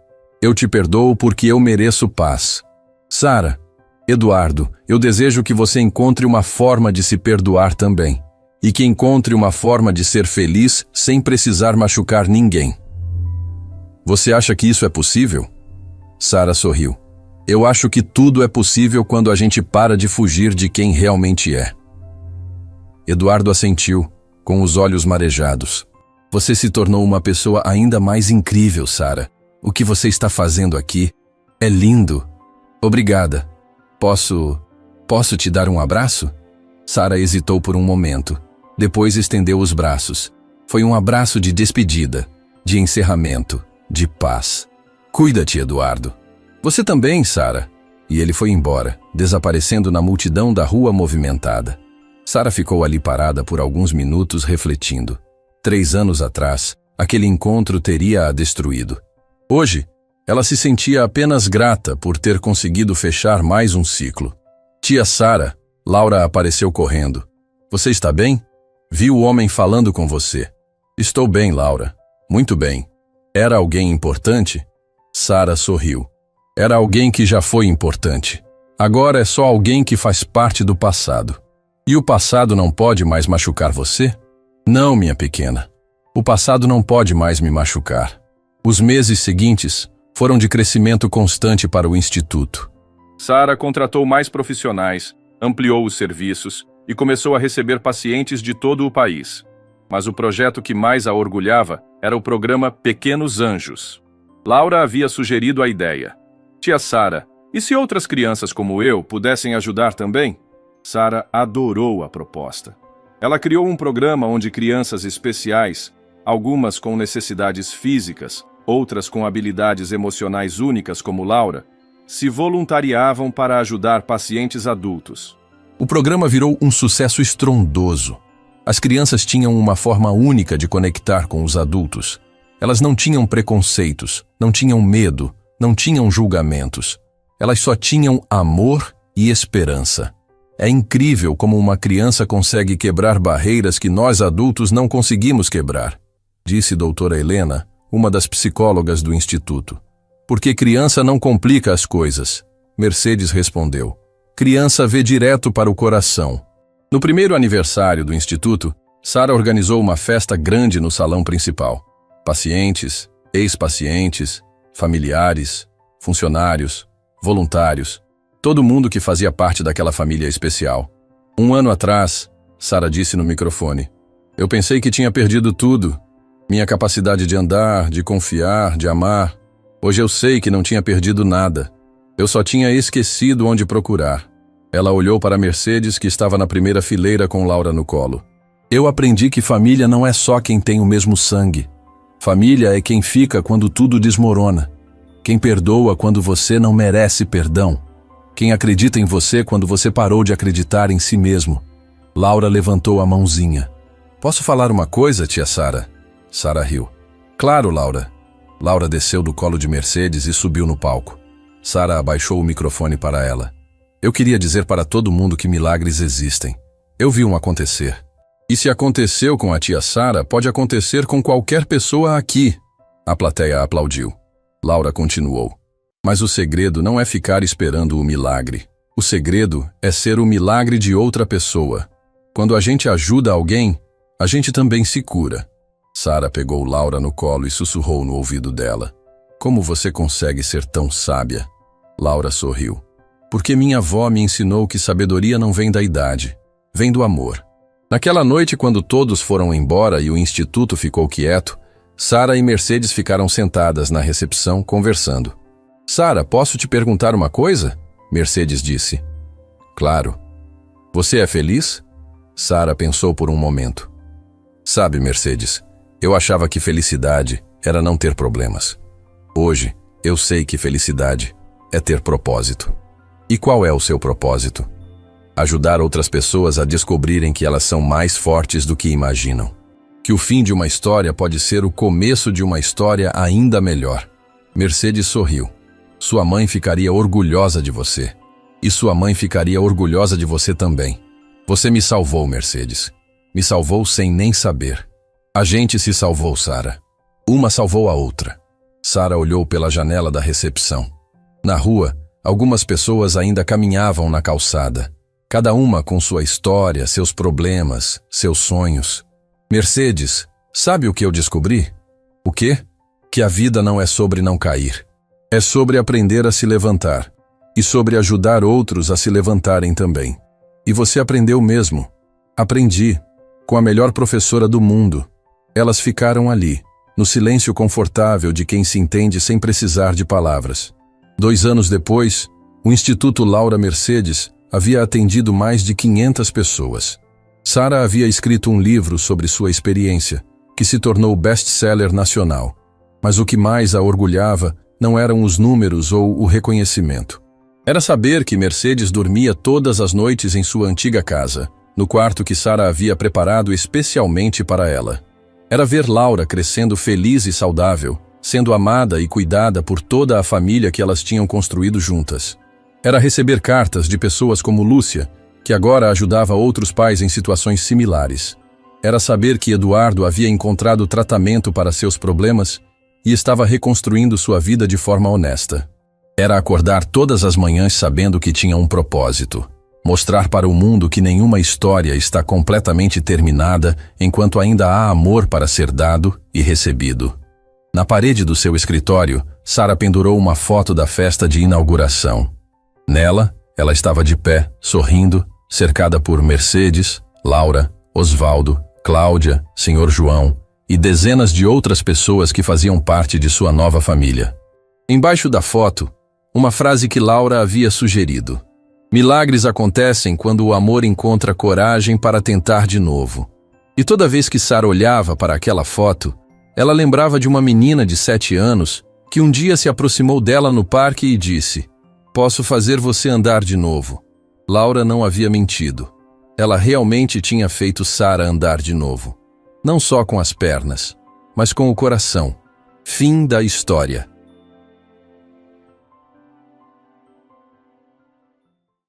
Eu te perdoo porque eu mereço paz. Sara, Eduardo, eu desejo que você encontre uma forma de se perdoar também. E que encontre uma forma de ser feliz sem precisar machucar ninguém. Você acha que isso é possível? Sara sorriu. Eu acho que tudo é possível quando a gente para de fugir de quem realmente é. Eduardo assentiu, com os olhos marejados. Você se tornou uma pessoa ainda mais incrível, Sara. O que você está fazendo aqui é lindo. Obrigada. Posso te dar um abraço? Sara hesitou por um momento. Depois estendeu os braços. Foi um abraço de despedida, de encerramento, de paz. Cuida-te, Eduardo. Você também, Sara. E ele foi embora, desaparecendo na multidão da rua movimentada. Sara ficou ali parada por alguns minutos refletindo. 3 anos atrás, aquele encontro teria a destruído. Hoje, ela se sentia apenas grata por ter conseguido fechar mais um ciclo. Tia Sara, Laura apareceu correndo. Você está bem? Vi o homem falando com você. Estou bem, Laura. Muito bem. Era alguém importante? Sara sorriu. Era alguém que já foi importante. Agora é só alguém que faz parte do passado. E o passado não pode mais machucar você? Não, minha pequena. O passado não pode mais me machucar. Os meses seguintes foram de crescimento constante para o Instituto. Sara contratou mais profissionais, ampliou os serviços e começou a receber pacientes de todo o país. Mas o projeto que mais a orgulhava era o programa Pequenos Anjos. Laura havia sugerido a ideia. Tia Sara, e se outras crianças como eu pudessem ajudar também? Sara adorou a proposta. Ela criou um programa onde crianças especiais, algumas com necessidades físicas, outras com habilidades emocionais únicas como Laura, se voluntariavam para ajudar pacientes adultos. O programa virou um sucesso estrondoso. As crianças tinham uma forma única de conectar com os adultos. Elas não tinham preconceitos, não tinham medo, não tinham julgamentos. Elas só tinham amor e esperança. É incrível como uma criança consegue quebrar barreiras que nós adultos não conseguimos quebrar, disse doutora Helena, uma das psicólogas do Instituto. Porque criança não complica as coisas. Mercedes respondeu. Criança vê direto para o coração. No primeiro aniversário do Instituto, Sara organizou uma festa grande no salão principal. Pacientes, ex-pacientes, familiares, funcionários, voluntários, todo mundo que fazia parte daquela família especial. 1 ano atrás, Sara disse no microfone, eu pensei que tinha perdido tudo. Minha capacidade de andar, de confiar, de amar. Hoje eu sei que não tinha perdido nada. Eu só tinha esquecido onde procurar. Ela olhou para Mercedes, que estava na primeira fileira com Laura no colo. Eu aprendi que família não é só quem tem o mesmo sangue. Família é quem fica quando tudo desmorona. Quem perdoa quando você não merece perdão. Quem acredita em você quando você parou de acreditar em si mesmo. Laura levantou a mãozinha. Posso falar uma coisa, tia Sara? Sara riu. Claro, Laura. Laura desceu do colo de Mercedes e subiu no palco. Sara abaixou o microfone para ela. Eu queria dizer para todo mundo que milagres existem. Eu vi um acontecer. E se aconteceu com a tia Sara, pode acontecer com qualquer pessoa aqui. A plateia aplaudiu. Laura continuou. Mas o segredo não é ficar esperando o milagre. O segredo é ser o milagre de outra pessoa. Quando a gente ajuda alguém, a gente também se cura. Sara pegou Laura no colo e sussurrou no ouvido dela. Como você consegue ser tão sábia? Laura sorriu. Porque minha avó me ensinou que sabedoria não vem da idade, vem do amor. Naquela noite, quando todos foram embora e o instituto ficou quieto, Sara e Mercedes ficaram sentadas na recepção, conversando. Sara, posso te perguntar uma coisa? Mercedes disse. Claro. Você é feliz? Sara pensou por um momento. Sabe, Mercedes, eu achava que felicidade era não ter problemas. Hoje, eu sei que felicidade é ter propósito. E qual é o seu propósito? Ajudar outras pessoas a descobrirem que elas são mais fortes do que imaginam. Que o fim de uma história pode ser o começo de uma história ainda melhor. Mercedes sorriu. Sua mãe ficaria orgulhosa de você. E sua mãe ficaria orgulhosa de você também. Você me salvou, Mercedes. Me salvou sem nem saber. A gente se salvou, Sara. Uma salvou a outra. Sara olhou pela janela da recepção. Na rua, algumas pessoas ainda caminhavam na calçada. Cada uma com sua história, seus problemas, seus sonhos. Mercedes, sabe o que eu descobri? O quê? Que a vida não é sobre não cair. É sobre aprender a se levantar. E sobre ajudar outros a se levantarem também. E você aprendeu mesmo. Aprendi. Com a melhor professora do mundo. Elas ficaram ali, no silêncio confortável de quem se entende sem precisar de palavras. 2 anos depois, o Instituto Laura Mercedes havia atendido mais de 500 pessoas. Sara havia escrito um livro sobre sua experiência, que se tornou best-seller nacional. Mas o que mais a orgulhava não eram os números ou o reconhecimento. Era saber que Mercedes dormia todas as noites em sua antiga casa, no quarto que Sara havia preparado especialmente para ela. Era ver Laura crescendo feliz e saudável, sendo amada e cuidada por toda a família que elas tinham construído juntas. Era receber cartas de pessoas como Lúcia, que agora ajudava outros pais em situações similares. Era saber que Eduardo havia encontrado tratamento para seus problemas e estava reconstruindo sua vida de forma honesta. Era acordar todas as manhãs sabendo que tinha um propósito. Mostrar para o mundo que nenhuma história está completamente terminada enquanto ainda há amor para ser dado e recebido. Na parede do seu escritório, Sara pendurou uma foto da festa de inauguração. Nela, ela estava de pé, sorrindo, cercada por Mercedes, Laura, Osvaldo, Cláudia, Sr. João e dezenas de outras pessoas que faziam parte de sua nova família. Embaixo da foto, uma frase que Laura havia sugerido. Milagres acontecem quando o amor encontra coragem para tentar de novo. E toda vez que Sara olhava para aquela foto, ela lembrava de uma menina de 7 anos que um dia se aproximou dela no parque e disse: "Posso fazer você andar de novo." Laura não havia mentido. Ela realmente tinha feito Sara andar de novo. Não só com as pernas, mas com o coração. Fim da história.